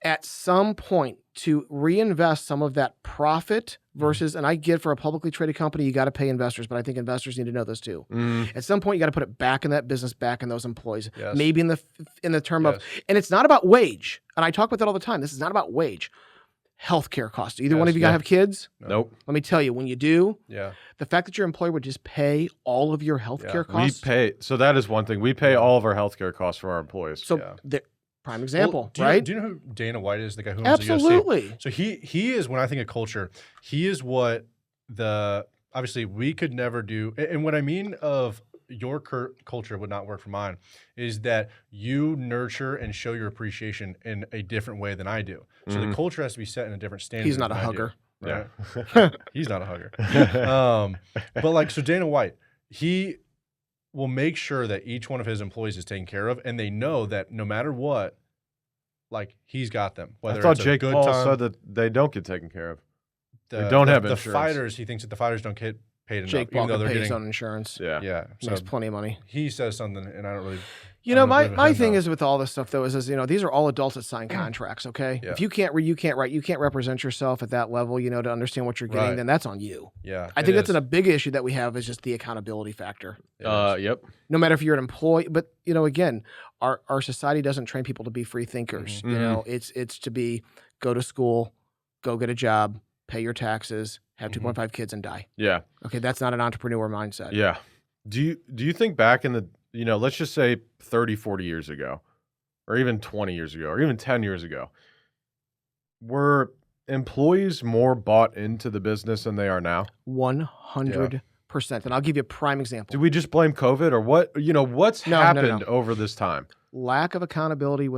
At some point, to reinvest some of that profit versus, and I get for a publicly traded company, you got to pay investors, but I think investors need to know this too. At some point, you got to put it back in that business, back in those employees. Maybe in the term of, and it's not about wage. And I talk about that all the time. This is not about wage. Healthcare costs. Either one of you guys have kids? Nope. Let me tell you, when you do, the fact that your employer would just pay all of your healthcare costs. We pay. So that is one thing. We pay all of our healthcare costs for our employees. So prime example, right? Do you know who Dana White is? The guy who owns the UFC? Absolutely. So he is, when I think of culture, he is what obviously we could never do. And what I mean of your culture would not work for mine is that you nurture and show your appreciation in a different way than I do. So the culture has to be set in a different standard. He's not a hugger. Right? He's not a hugger. But like, so Dana White, he will make sure that each one of his employees is taken care of, and they know that no matter what, like, he's got them. Whether I thought it's Jake a good Paul time, said that they don't get taken care of. They don't have the insurance. fighters, he thinks that the fighters don't get paid enough, Jake Paul even though can they're pay his getting own insurance. yeah. So Makes plenty of money. he says something, and I don't really. You know, my thing is with all this stuff though is you know, these are all adults that sign contracts. Okay, if you can't read, you can't write, you can't represent yourself at that level, you know, to understand what you're getting, then that's on you. I think that's a big issue that we have is just the accountability factor. Yep. No matter if you're an employee, but you know, again, our society doesn't train people to be free thinkers. You know, it's to be go to school, go get a job, pay your taxes, have 2.5 kids, and die. Yeah. Okay, that's not an entrepreneur mindset. Yeah. Do you think back in the, you know, let's just say 30, 40 years ago, or even 20 years ago, or even 10 years ago, were employees more bought into the business than they are now? 100%. And I'll give you a prime example. Do we just blame COVID or what? You know, what's happened over this time? Lack of accountability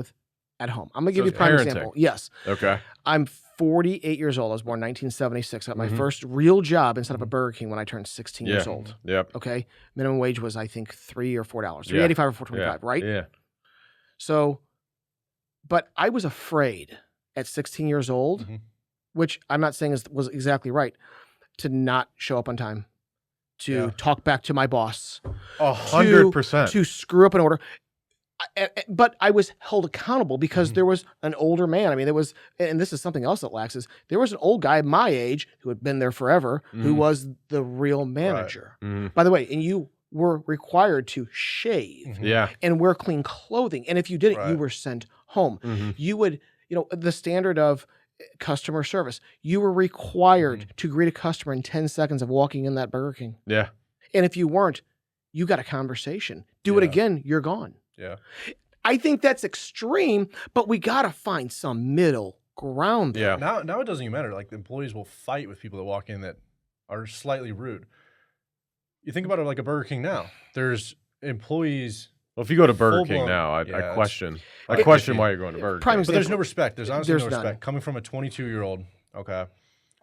at home. I'm going to give you a prime example. Yes. Okay. I'm 48 years old. I was born in 1976. I got my first real job inside of a Burger King when I turned 16 years old. Yep. Okay. Minimum wage was, I think, $3 or $4. $3.85 or $4.25, right? Yeah. So, but I was afraid at 16 years old, which I'm not saying was exactly right, to not show up on time, to talk back to my boss, 100%, to screw up an order. But I was held accountable because there was an older man. I mean, there was, and this is something else that lacks, is there was an old guy my age who had been there forever who was the real manager. By the way, and you were required to shave and wear clean clothing. And if you didn't, you were sent home. You would, you know, the standard of customer service, you were required to greet a customer in 10 seconds of walking in that Burger King. Yeah. And if you weren't, you got a conversation. Do it again, you're gone. Yeah. I think that's extreme, but we got to find some middle ground there. Yeah. Now it doesn't even matter. Like, the employees will fight with people that walk in that are slightly rude. You think about it like a Burger King now. There's employees. Well, if you go to Burger King now, I question why you're going to Burger King. But there's no respect. There's honestly no respect. None. Coming from a 22-year-old, okay,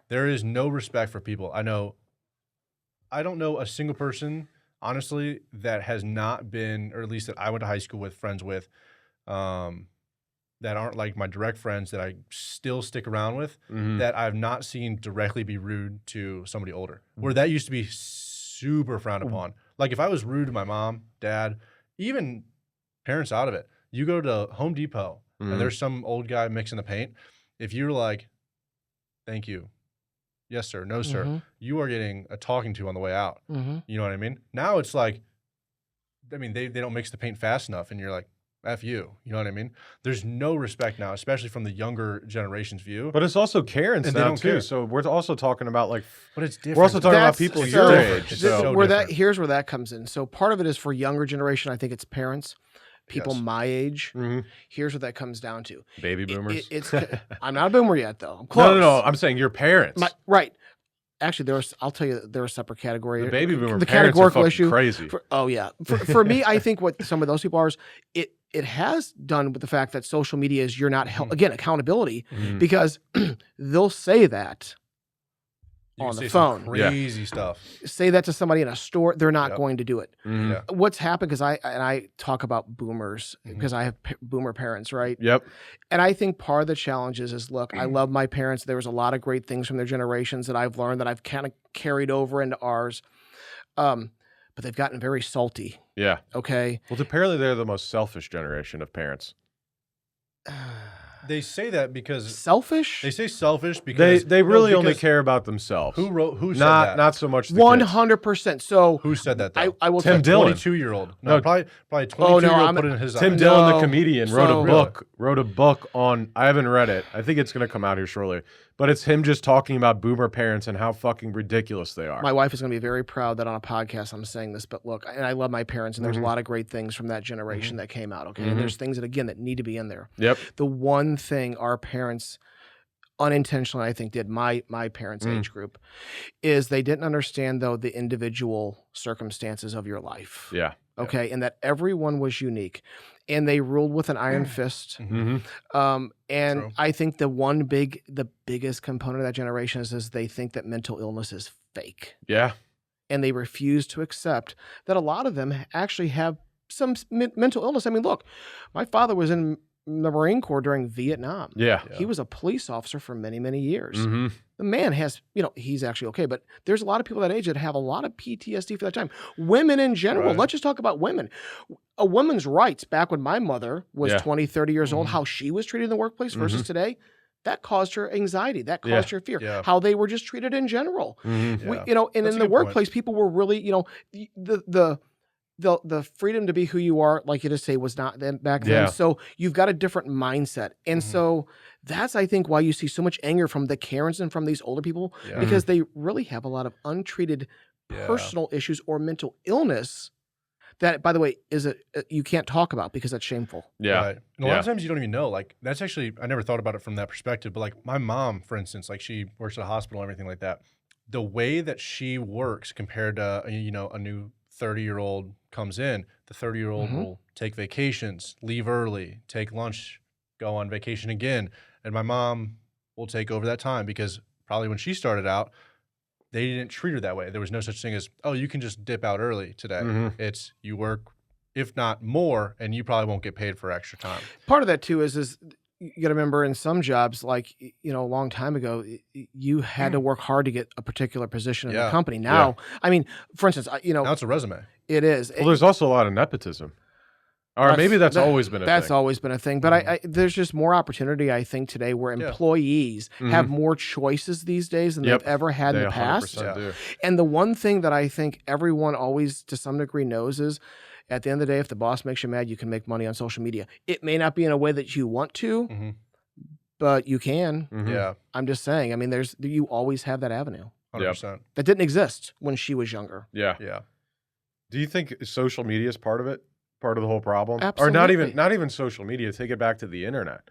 there is no respect for people. I don't know a single person, honestly, that has not been, or at least that I went to high school with, friends with, that aren't like my direct friends that I still stick around with, that I've not seen directly be rude to somebody older. Where that used to be super frowned upon. Like, if I was rude to my mom, dad, even parents out of it, you go to Home Depot and there's some old guy mixing the paint. If you're like, thank you, yes, sir, no, sir, you are getting a talking to on the way out. You know what I mean? Now it's like, I mean, they don't mix the paint fast enough, and you're like, F you. You know what I mean? There's no respect now, especially from the younger generation's view. But it's also Karen's now, too. Care. So we're also talking about, like, but it's different. We're also talking about people your age. Here's where that comes in. So part of it is for younger generation, I think it's parents. People my age. Here's what that comes down to. Baby boomers. I'm not a boomer yet, though. I'm close. No. I'm saying your parents. Right. Actually, I'll tell you, they're a separate category. The baby boomer parents are fucking crazy. For me, I think what some of those people are is it has done with the fact that social media is you're not held, again, accountability, because they'll say that You on can the say some phone. crazy stuff. Say that to somebody in a store, they're not Yep. going to do it. Mhm. Yeah. What's happened, because I talk about boomers Mhm. because I have boomer parents, right? Yep. And I think part of the challenge is look, I love my parents. There was a lot of great things from their generations that I've learned that I've kind of carried over into ours. But they've gotten very salty. Yeah. Okay. Well, apparently they're the most selfish generation of parents. They say that because Selfish? they say selfish because They really only because care about themselves. Who said not that? not so much the 100%. So Who said that though? I will Tim tell Dillon. 22-year-old. No. No, probably Oh, 22-year-old no, put it in his Tim eyes. Dillon, the No. comedian, So- wrote a book on. I haven't read it. I think it's going to come out here shortly. But it's him just talking about boomer parents and how fucking ridiculous they are. My wife is going to be very proud that on a podcast I'm saying this, but look, and I love my parents, and there's a lot of great things from that generation that came out, okay? And there's things that, again, that need to be in there. Yep. The one thing our parents unintentionally, I think, did, my parents' age group, is they didn't understand, though, the individual circumstances of your life, Yeah. okay? And that everyone was unique. And they ruled with an iron fist. Mm-hmm. And True. I think the biggest component of that generation is they think that mental illness is fake. Yeah. And they refuse to accept that a lot of them actually have some mental illness. I mean, look, my father was in the Marine Corps during Vietnam. Yeah. He was a police officer for many, many years. Mm-hmm. The man has, he's actually okay, but there's a lot of people that age that have a lot of PTSD for that time. Women in general, Right. let's just talk about women. A woman's rights back when my mother was Yeah. 20, 30 years old, how she was treated in the workplace versus today, that caused her anxiety. That caused her fear. Yeah. How they were just treated in general. Mm-hmm. Yeah. And That's in a the good workplace, people were really, the freedom to be who you are, like you just say, was not then back then. Yeah. So you've got a different mindset. And so that's, I think, why you see so much anger from the Karens and from these older people, Yeah. because they really have a lot of untreated Yeah. personal issues or mental illness that, by the way, you can't talk about because that's shameful. Yeah. Right. And a lot Yeah. of times you don't even know. Like, that's actually, I never thought about it from that perspective. But like my mom, for instance, like she works at a hospital and everything like that. The way that she works compared to, a new 30-year-old comes in, the 30-year-old will take vacations, leave early, take lunch, go on vacation again. And my mom will take over that time because probably when she started out, they didn't treat her that way. There was no such thing as, oh, you can just dip out early today. Mhm. It's you work, if not more, and you probably won't get paid for extra time. Part of that too is you got to remember, in some jobs, like a long time ago, you had to work hard to get a particular position in the Yeah. company. Now, I mean, for instance, Now it's a resume. it is. Well, there's also a lot of nepotism. Or maybe that's always been a That's thing. always been a thing. But I there's just more opportunity, I think, today where Yeah. employees have more choices these days than Yep. they've ever had in They the past. 100% do. And the one thing that I think everyone always, to some degree, knows is, at the end of the day, if the boss makes you mad, you can make money on social media. It may not be in a way that you want to, Mhm. but you can. Mhm. Yeah, I'm just saying. I mean, you always have that avenue 100%. that didn't exist when she was younger. Yeah. Yeah. Do you think social media is part of it? Part of the whole problem? Or Absolutely. not even social media, take it back to the internet.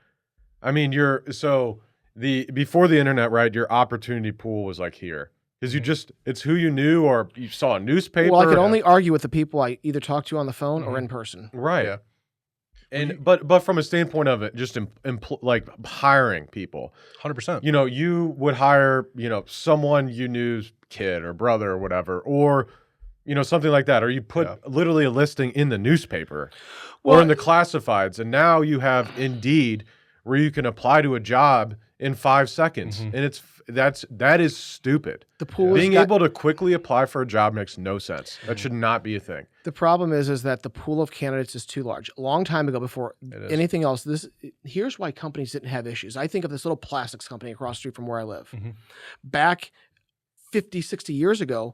I mean, before the internet, right, your opportunity pool was like here. Because it's who you knew or you saw a newspaper. Well, I could only argue with the people I either talk to on the phone or in person. Right. Yeah. And but from a standpoint of it, just like hiring people, 100%. you would hire, someone you knew's kid or brother or whatever, or something like that, or you put literally a listing in the newspaper or in the classifieds, and now you have Indeed where you can apply to a job in 5 seconds, and that is stupid. The pool Being able to quickly apply for a job makes no sense. That should not be a thing. The problem is that the pool of candidates is too large. A long time ago, before is. anything else, here's why companies didn't have issues. I think of this little plastics company across the street from where I live. Back 50, 60 years ago,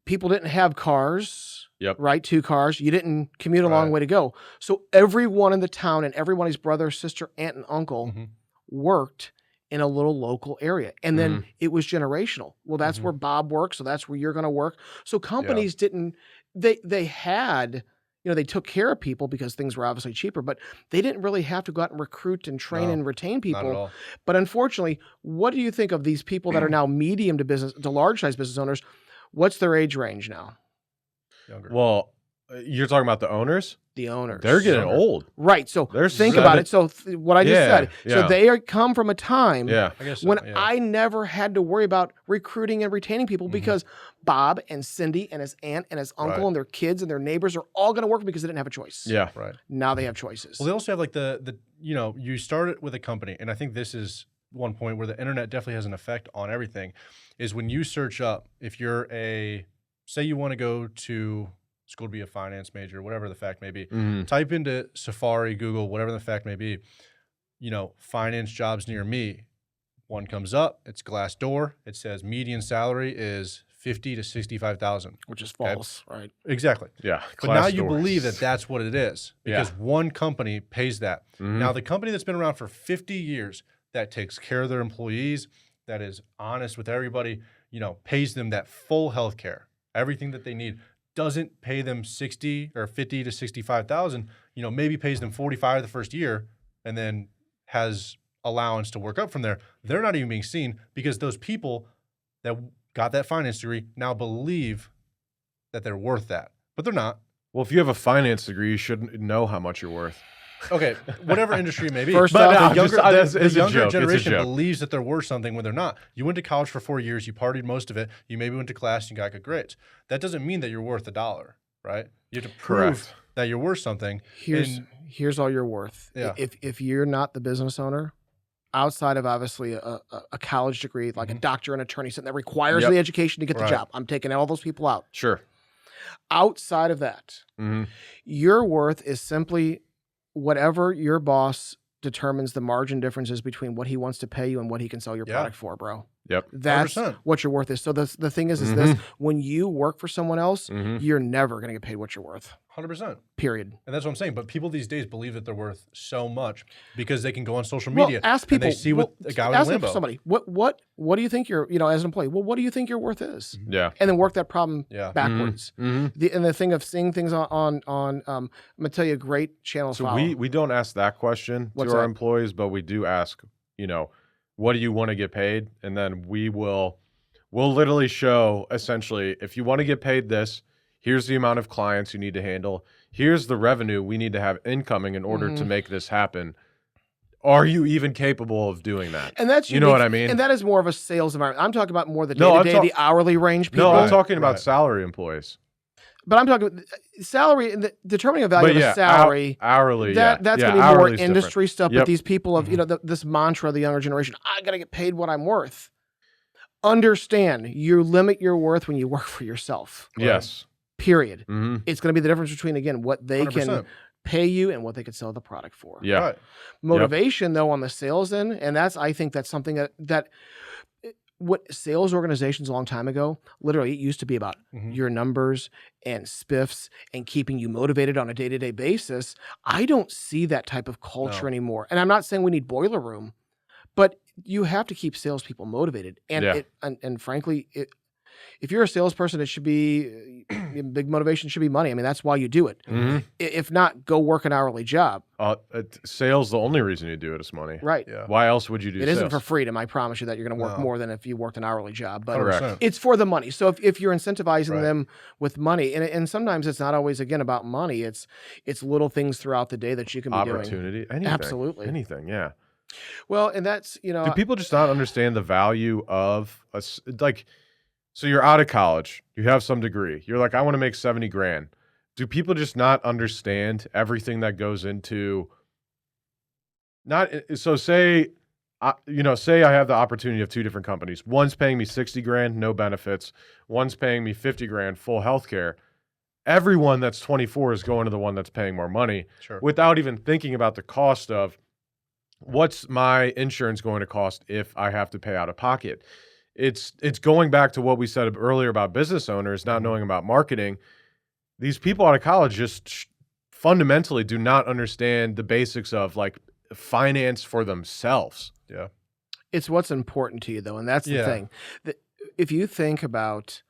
people didn't have cars, right? 2 cars. You didn't commute a long way to go. So everyone in the town and everybody's brother, sister, aunt, and uncle worked in a little local area. And then it was generational. Well, that's where Bob works, so that's where you're going to work. So companies didn't, they had, they took care of people because things were obviously cheaper, but they didn't really have to go out and recruit and train and retain people. Not at all. But unfortunately, what do you think of these people that are now medium to large size business owners? What's their age range now? Younger. Well, you're talking about the owners? the owners. They're getting old. Right. So They're think about it. So what I just said. Yeah. So they come from a time Yeah. I guess so, when yeah. I never had to worry about recruiting and retaining people because Bob and Cindy and his aunt and his uncle Right. and their kids and their neighbors are all going to work because they didn't have a choice. Yeah. Right. Now they have choices. Well, they also have like the you start it with a company, and I think this is one point where the internet definitely has an effect on everything, is when you search up, if you're say you want to go to school to be a finance major, whatever the fact may be, type into Safari, Google, whatever the fact may be, finance jobs near me. One comes up, it's Glassdoor. It says median salary is 50 to 65,000. Which is false, right? Exactly. Yeah. But now you believe that that's what it is because one company pays that. Now, the company that's been around for 50 years that takes care of their employees, that is honest with everybody, pays them that full health care, everything that they need, doesn't pay them 60 or 50 to 65,000, maybe pays them 45 the first year and then has allowance to work up from there. They're not even being seen because those people that got that finance degree now believe that they're worth that, but they're not. Well, if you have a finance degree, you should know how much you're worth. Okay, whatever industry it may be. First But off, the it's a younger joke. It's a generation joke. believes that they're worth something when they're not. You went to college for 4 years, you partied most of it, you maybe went to class and got good grades. That doesn't mean that you're worth $1, right? You have to prove Correct. that you're worth something. Here's all you're worth. Yeah. If you're not the business owner, outside of obviously a college degree, like a doctor and attorney, something that requires the education to get the Right. job, I'm taking all those people out. Sure. Outside of that, your worth is simply whatever your boss determines the margin differences between what he wants to pay you and what he can sell your product for, bro. Yep. That's 100%. what your worth is. So the thing is this: when you work for someone else, Mhm. you're never going to get paid what you're worth. 100%. Period. And that's what I'm saying. But people these days believe that they're worth so much because they can go on social Well, media ask people. and they see what a guy with a ask Lambo. somebody. What do you think your as an employee? Well, what do you think your worth is? Yeah. And then work that problem Yeah. backwards. And the thing of seeing things on I'm gonna tell you a great channel to So follow. we don't ask that question What's to our that? employees, but we do ask, what do you want to get paid? And then we'll literally show essentially, if you want to get paid this, here's the amount of clients you need to handle. Here's the revenue we need to have incoming in order to make this happen. Are you even capable of doing that? And that's You know what I mean? And that is more of a sales environment. I'm talking about more the No, I'm day-to-day, the hourly range people. No, I'm Right, talking about right. salary employees. But I'm talking salary and determining a value But of yeah, a salary. hourly. That's yeah, going to be more hourly's industry different. stuff. Yep. But these people of this mantra of the younger generation, I got to get paid what I'm worth. Understand, you limit your worth when you work for yourself. Yes. Period. Mhm. It's going to be the difference between again what they 100%. can pay you and what they could sell the product for. Yeah. Right. Motivation though on the sales end, and I think that's something that what sales organizations a long time ago, literally it used to be about your numbers and spiffs and keeping you motivated on a day-to-day basis. I don't see that type of culture No. anymore. And I'm not saying we need boiler room, but you have to keep salespeople motivated. And Yeah. and frankly, if you're a salesperson, it should be big motivation should be money. I mean, that's why you do it. If not, go work an hourly job. Sales, the only reason you do it is money. Right. Yeah. Why else would you do It sales? isn't for freedom. I promise you that you're going to work No. more than if you worked an hourly job. But 100%. it's for the money. So if you're incentivizing Right. them with money, and sometimes it's not always again about money. It's little things throughout the day that you can be doing. Opportunity. Anything. Absolutely. Anything. Yeah. Well, and that's Do people just not understand the value of so you're out of college, you have some degree, you're like, I want to make 70 grand. Do people just not understand everything that goes into say I have the opportunity of two different companies. One's paying me 60 grand, no benefits. One's paying me 50 grand, full healthcare. Everyone that's 24 is going to the one that's paying more money Sure. without even thinking about the cost of what's my insurance going to cost if I have to pay out of pocket. It's going back to what we said earlier about business owners not knowing about marketing. These people out of college just fundamentally do not understand the basics of like finance for themselves. Yeah. it's what's important to you though, and that's the Yeah. thing. If you think about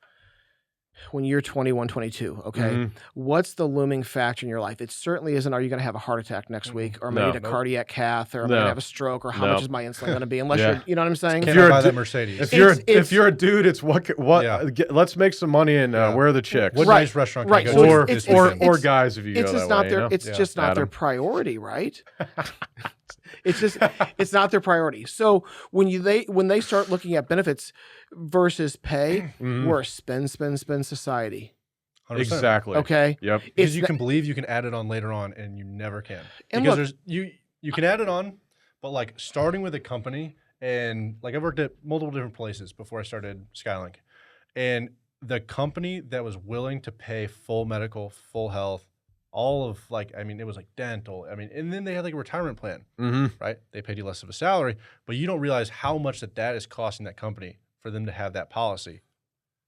when you're 21, 22, okay, what's the looming factor in your life? It certainly isn't, are you going to have a heart attack next week? Or am I need a cardiac cath? Or am I going to have a stroke? Or how much is my insulin going to be? Unless you're, you know what I'm saying? Can I buy that Mercedes? If you're a dude, it's let's make some money and where are the chicks? What nice restaurant can I go to? Or guys, if you go that way. It's just not their priority, right? It's not their priority. So when they start looking at benefits versus pay, we're a spend society. 100%. Exactly. Okay. Yep. Because you can believe you can add it on later on, and you never can. And because you can add it on, but like starting with a company, and like I've worked at multiple different places before I started Skylink, and the company that was willing to pay full medical, full health, all of it was like dental. And then they had like a retirement plan, right? They paid you less of a salary, but you don't realize how much that is costing that company for them to have that policy.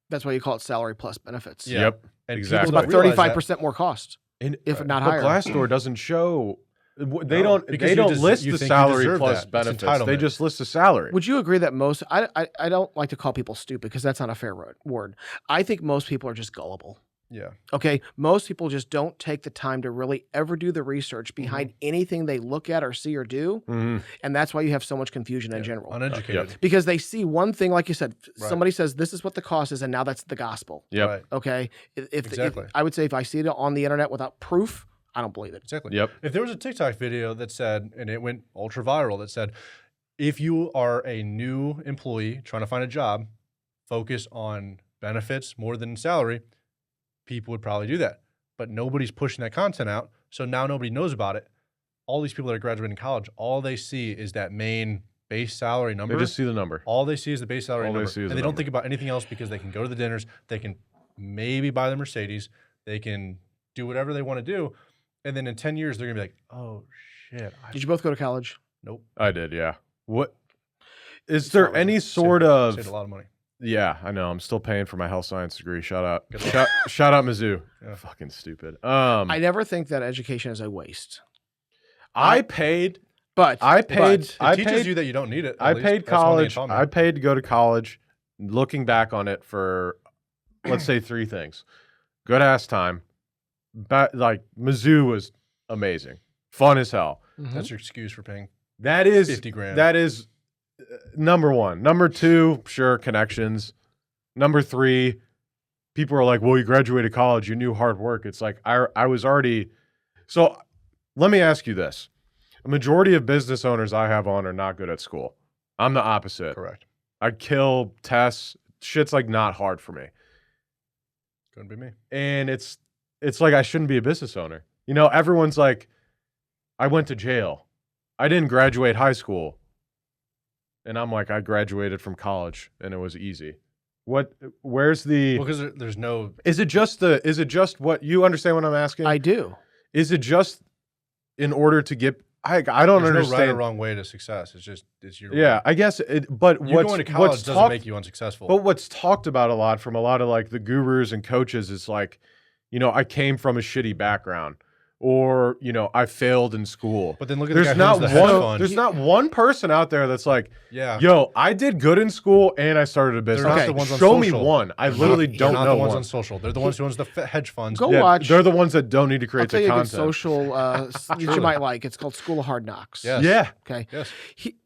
That's why you call it salary plus benefits. Yeah. Yep. And exactly. It's about 35% more cost, if not higher. Glassdoor doesn't show. They don't list the salary plus benefits. They just list the salary. Would you agree that most? I don't like to call people stupid because that's not a fair word. I think most people are just gullible. Yeah. Okay. Most people just don't take the time to really ever do the research behind anything they look at or see or do. And that's why you have so much confusion in general. Uneducated. Because they see one thing, like you said, somebody says, this is what the cost is, and now that's the gospel. Yep. Right. Okay. If I would say if I see it on the internet without proof, I don't believe it. Exactly. Yep. If there was a TikTok video that said, and it went ultra viral, that said, if you are a new employee trying to find a job, focus on benefits more than salary, people would probably do that. But nobody's pushing that content out, so now nobody knows about it. All these people that are graduating college, all they see is that main base salary number. They just see the number. All they see is the base salary number. And they don't think about anything else because they can go to the dinners, they can maybe buy the Mercedes, they can do whatever they want to do. And then in 10 years, they're going to be like, oh, shit. Did you both go to college? Nope. I did, yeah. What is there any sort of... Saved a lot of money. Yeah, I know. I'm still paying for my health science degree. Shout out. Shout out Mizzou. Yeah. Fucking stupid. I never think that education is a waste. I paid It teaches you that you don't need it. I paid college. I paid to go to college. Looking back on it for, let's say, 3 things. Good ass time. Like Mizzou was amazing. Fun as hell. That's your excuse for paying that is 50 grand. That is number 1. Number 2, sure, connections. Number 3, people are like, well, you graduated college, you knew hard work. It's like, I was already. So let me ask you this. A majority of business owners I have on are not good at school. I'm the opposite. Correct. I kill tests. Shit's like not hard for me. Couldn't be me. And it's like I shouldn't be a business owner. You know, everyone's like, I went to jail. I didn't graduate high school. And I'm like, I graduated from college and it was easy. Where's the... Well, because there's no... Is it just what... You understand what I'm asking? I do. Is it just in order to get... I don't understand. There's no right or wrong way to success. It's your way. I guess but you going to college doesn't make you unsuccessful. But what's talked about a lot from a lot of like the gurus and coaches is like, you know, I came from a shitty background, or you know, I failed in school. But then look at the guy who owns the hedge fund. There's not one person out there that's like, yeah, yo, I did good in school and I started a business. They're not the ones on Show social. me one. I literally don't know the ones one. on social. They're the ones who owns the hedge funds. Go watch. They're the ones that don't need to create I'll tell the you content. A good social that you might like. It's called School of Hard Knocks. Yes. Yeah. Okay. Yes.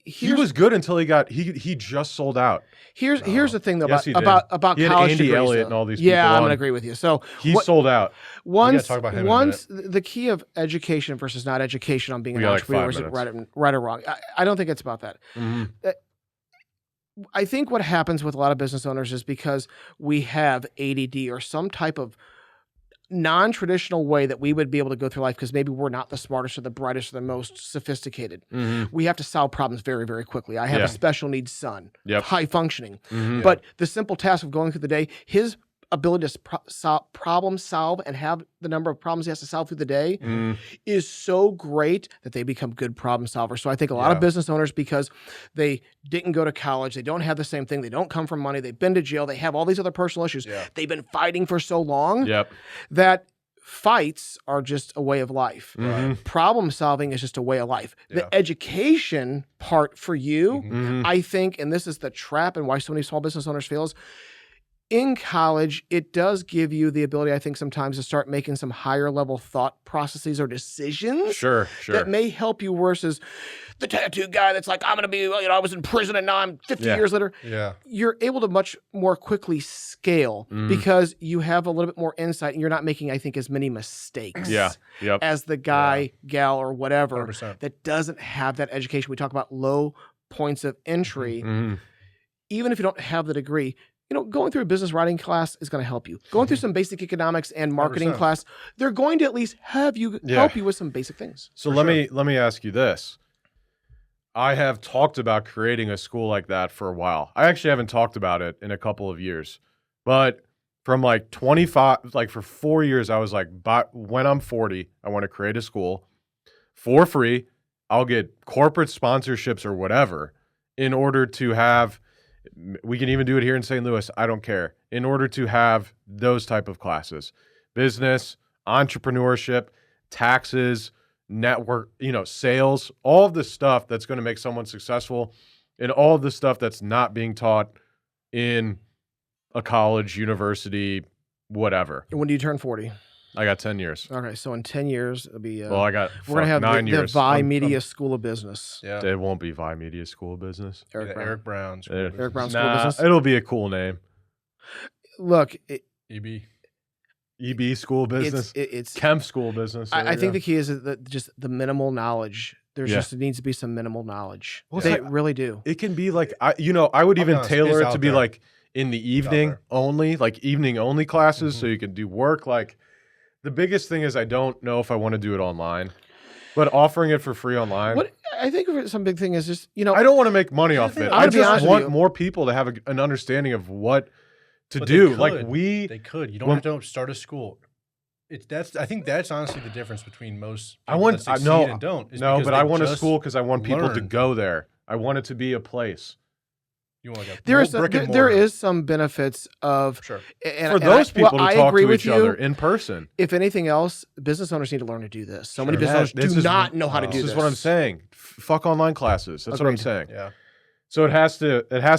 He was good until he just sold out. Here's the thing though Yes, about he had college Andy degrees, Elliott though. and all these people Yeah, I'm on. gonna agree with you. So He sold out. Once talk about him in a the key of education versus not education on being an got like entrepreneur 5 is minutes. right or wrong. I don't think it's about that. I think what happens with a lot of business owners is because we have ADD or some type of non-traditional way that we would be able to go through life because maybe we're not the smartest or the brightest or the most sophisticated. We have to solve problems very, very quickly. I have a special needs son, high functioning. But the simple task of going through the day, his ability to problem solve and have the number of problems he has to solve through the day is so great that they become good problem solvers. So I think a lot of business owners, because they didn't go to college, they don't have the same thing, they don't come from money, they've been to jail, they have all these other personal issues. They've been fighting for so long that fights are just a way of life. Problem solving is just a way of life. The education part for you, I think, and this is the trap and why so many small business owners fail, in college, it does give you the ability, I think, sometimes to start making some higher level thought processes or decisions Sure. that may help you versus the tattoo guy that's like, I'm going to be, I was in prison and now I'm 50 years later. Yeah. You're able to much more quickly scale because you have a little bit more insight and you're not making, I think, as many mistakes as the guy, gal, or whatever 100%. that doesn't have that education. We talk about low points of entry. Even if you don't have the degree, going through a business writing class is going to help you. Going through some basic economics and marketing 100%. class, they're going to at least have you help you with some basic things. So let me ask you this. I have talked about creating a school like that for a while. I actually haven't talked about it in a couple of years. But from like 25, like for 4 years, I was like, when I'm 40, I want to create a school for free. I'll get corporate sponsorships or whatever in order to have, we can even do it here in St. Louis. I don't care. In order to have those type of classes, business, entrepreneurship, taxes, network, sales, all of the stuff that's going to make someone successful and all of the stuff that's not being taught in a college, university, whatever. And when do you turn 40? I got 10 years. Okay, so in 10 years, it'll be. Well, I got we're gonna have 9 the years. Vi Media School of Business. Yeah. It won't be Vi Media School of Business. Eric Brown's. Eric Brown School of Nah, Business. it'll be a cool name. Look, EB. EB School of Business. it's Chem School of Business. I think the key is that just the minimal knowledge. There's just needs to be some minimal knowledge. Well, They it's really do. it can be like I would I'll be even honest, tailor it's it to out be there. like in the evening there. only, like evening only classes, so you can do work. Like the biggest thing is I don't know if I want to do it online, but offering it for free online. What I think some big thing is just I don't want to make money off of it. I'm I gonna be just honest with want you. more people to have an understanding of what to But do. they Like could. They could. You don't have to start a school. I think that's honestly the difference between most people that succeed and don't. Is because but they I want a just school because I want people to learn. go there. I want it to be a place. You want like a there is brick and there mortar. is some benefits of Sure. For those people to talk to each other in person. If anything else, business owners need to learn to do this. So many business owners This do is- not know how to do This this. is what I'm saying. Fuck online classes. That's what I'm Agreed. saying. Yeah. So it has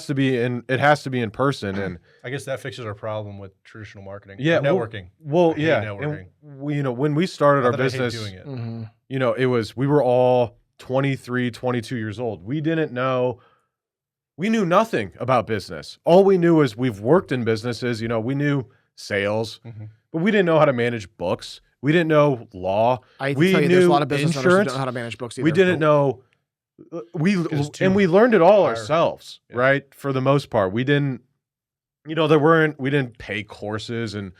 to be in person and I guess that fixes our problem with traditional marketing. yeah, Networking. Well, I hate yeah. networking. And we, when we started Not our that I hate business, doing it. Mhm. we were all 23, 22 years old. We knew nothing about business. All we knew is we've worked in businesses, we knew sales, but we didn't know how to manage books. We didn't know law. I We tell you, there's a knew lot of business owners who insurance. don't know how to manage books either. We didn't know we learned it all ourselves, right? For the most part. We didn't we didn't pay courses and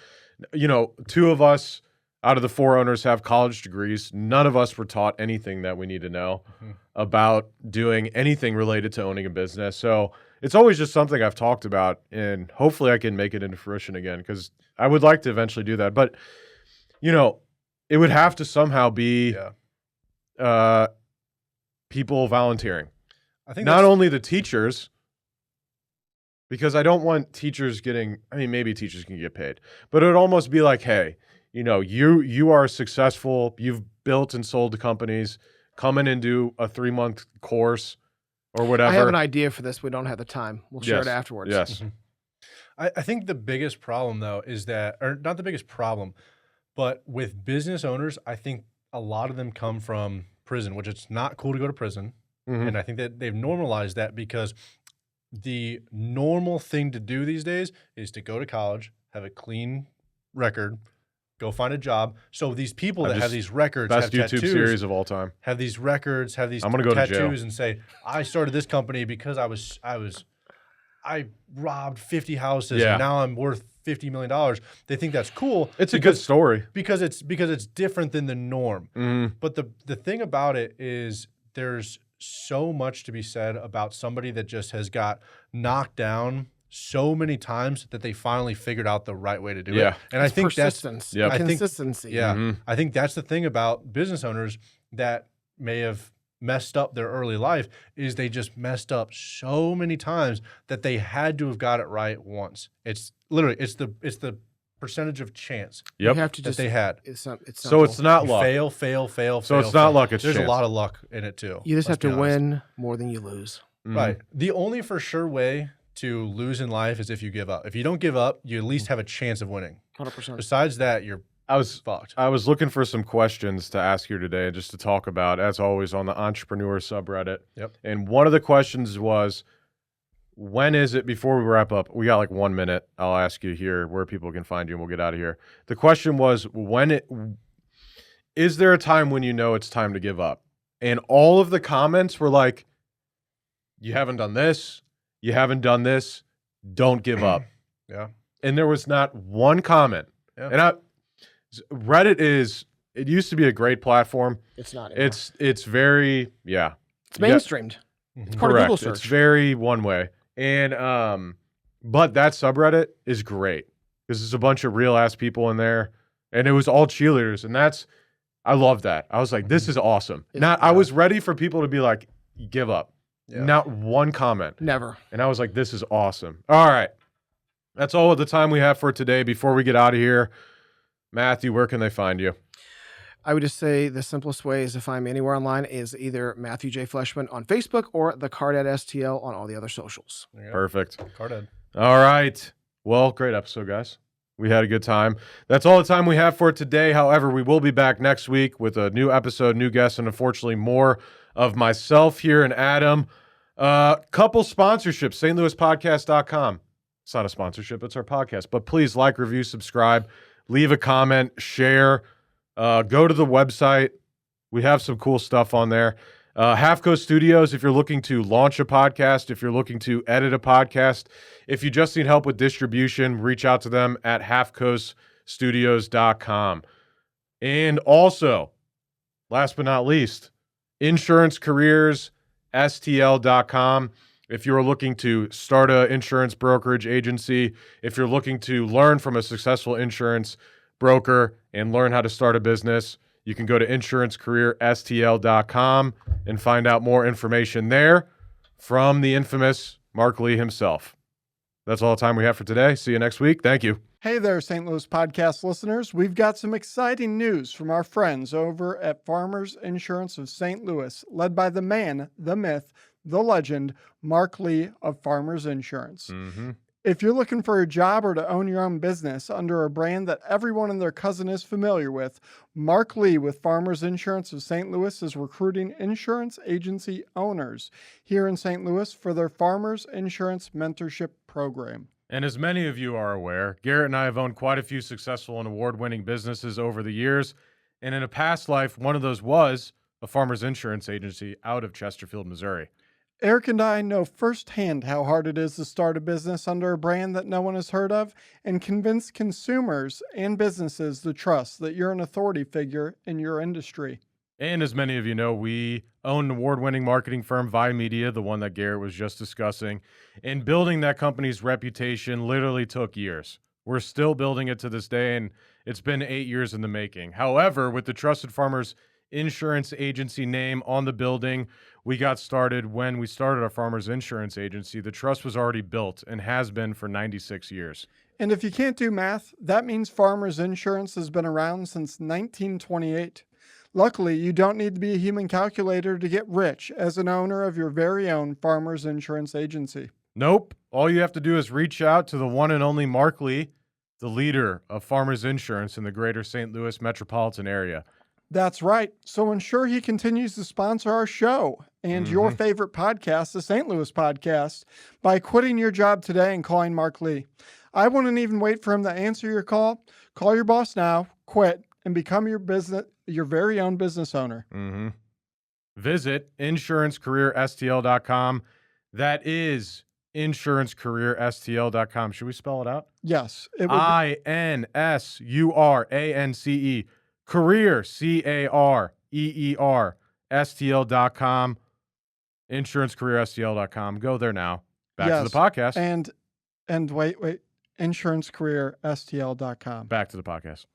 two of us out of the four owners have college degrees. None of us were taught anything that we need to know about doing anything related to owning a business. So it's always just something I've talked about, and hopefully I can make it into fruition again because I would like to eventually do that. But, it would have to somehow be people volunteering. I think Not only the teachers, because I don't want teachers maybe teachers can get paid, but it would almost be like, hey, you are successful, you've built and sold companies, come in and do a 3-month course or whatever. I have an idea for this. We don't have the time. We'll share it Yes. afterwards. Yes. I think the biggest problem though is that, or not the biggest problem, but with business owners, I think a lot of them come from prison, which it's not cool to go to prison. Mhm. And I think that they've normalized that because the normal thing to do these days is to go to college, have a clean record, go find a job. So these people that have these records, Best have YouTube tattoos, series of all time. have these records, have these I'm gonna go to tattoos, jail. and say, I started this company because I robbed 50 houses Yeah. and now I'm worth $50 million. They think that's cool. It's a good story. because it's different than the norm. Mhm. But the thing about it is there's so much to be said about somebody that just has got knocked down so many times that they finally figured out the right way to do it. Yeah. And I think that's persistence, Yep. I think- consistency. yeah. Mhm. I think that's the thing about business owners that may have messed up their early life is they just messed up so many times that they had to have got it right once. It's literally it's the percentage of chance You Yep. have to that just. they had. It's So simple. it's not You luck. fail. So it's not luck, it's There's chance. a lot of luck in it too. You just let's have to be honest. win more than you lose. Mhm. Right. The only for sure way to lose in life is if you give up. If you don't give up, you at least have a chance of winning. 100%. Besides that, you're fucked. I was looking for some questions to ask you today, just to talk about, as always, on the entrepreneur subreddit. Yep. And one of the questions was, when is it, before we wrap up, we got like 1 minute, I'll ask you here where people can find you and we'll get out of here. The question was, is there a time when you know it's time to give up? And all of the comments were like, you haven't done this, you haven't done this, don't give up. Yeah. And there was not one comment. Yeah. And Reddit it used to be a great platform. It's not anymore. It's very, yeah. It's mainstreamed. It's part of Google search. It's very one way. And but that subreddit is great because there's a bunch of real ass people in there, and it was all cheerleaders, and I love that. I was like, this is awesome. I was ready for people to be like, give up. Yeah. Not one comment. Never. And I was like, this is awesome. All right. That's all of the time we have for today. Before we get out of here, Matthew, where can they find you? I would just say the simplest way is to find me anywhere online is either Matthew J. Fleshman on Facebook or the Cardad STL on all the other socials. Perfect. Cardad. All right. Well, great episode, guys. We had a good time. That's all the time we have for today. However, we will be back next week with a new episode, new guests, and unfortunately more of myself here and Adam. Couple sponsorships, stlouispodcast.com. It's not a sponsorship, it's our podcast. But please like, review, subscribe, leave a comment, share. Go to the website. We have some cool stuff on there. Halfco Studios, if you're looking to launch a podcast, if you're looking to edit a podcast, if you just need help with distribution, reach out to them at halfcoaststudios.com. And also, last but not least, insurancecareersstl.com. If you're looking to start an insurance brokerage agency, if you're looking to learn from a successful insurance broker and learn how to start a business, you can go to insurancecareerstl.com and find out more information there from the infamous Mark Lee himself. That's all the time we have for today. See you next week. Thank you. Hey there, St. Louis podcast listeners. We've got some exciting news from our friends over at Farmers Insurance of St. Louis, led by the man, the myth, the legend, Mark Lee of Farmers Insurance. Mm-hmm. If you're looking for a job or to own your own business under a brand that everyone and their cousin is familiar with, Mark Lee with Farmers Insurance of St. Louis is recruiting insurance agency owners here in St. Louis for their Farmers Insurance Mentorship Program. And as many of you are aware, Garrett and I have owned quite a few successful and award-winning businesses over the years. And in a past life, one of those was a farmers insurance agency out of Chesterfield, Missouri. Eric and I know firsthand how hard it is to start a business under a brand that no one has heard of and convince consumers and businesses to trust that you're an authority figure in your industry. And as many of you know, we own an award-winning marketing firm, Vi Media, the one that Garrett was just discussing. And building that company's reputation literally took years. We're still building it to this day, and it's been 8 years in the making. However, with the Trusted Farmers Insurance Agency name on the building, we got started when we started our Farmers Insurance Agency. The trust was already built and has been for 96 years. And if you can't do math, that means Farmers Insurance has been around since 1928. Luckily, you don't need to be a human calculator to get rich as an owner of your very own Farmers Insurance Agency. Nope. All you have to do is reach out to the one and only Mark Lee, the leader of Farmers Insurance in the greater St. Louis metropolitan area. That's right. So ensure he continues to sponsor our show and your favorite podcast, the St. Louis Podcast, by quitting your job today and calling Mark Lee. I wouldn't even wait for him to answer your call. Call your boss now, quit, and become your very own business owner. Mm-hmm. Visit insurancecareerstl.com. That is insurancecareerstl.com. Should we spell it out? Yes. It would INSURANCE. Career, CAREER, STL.com, insurancecareerstl.com. Go there now. Back to the podcast. And wait, insurancecareerstl.com. Back to the podcast.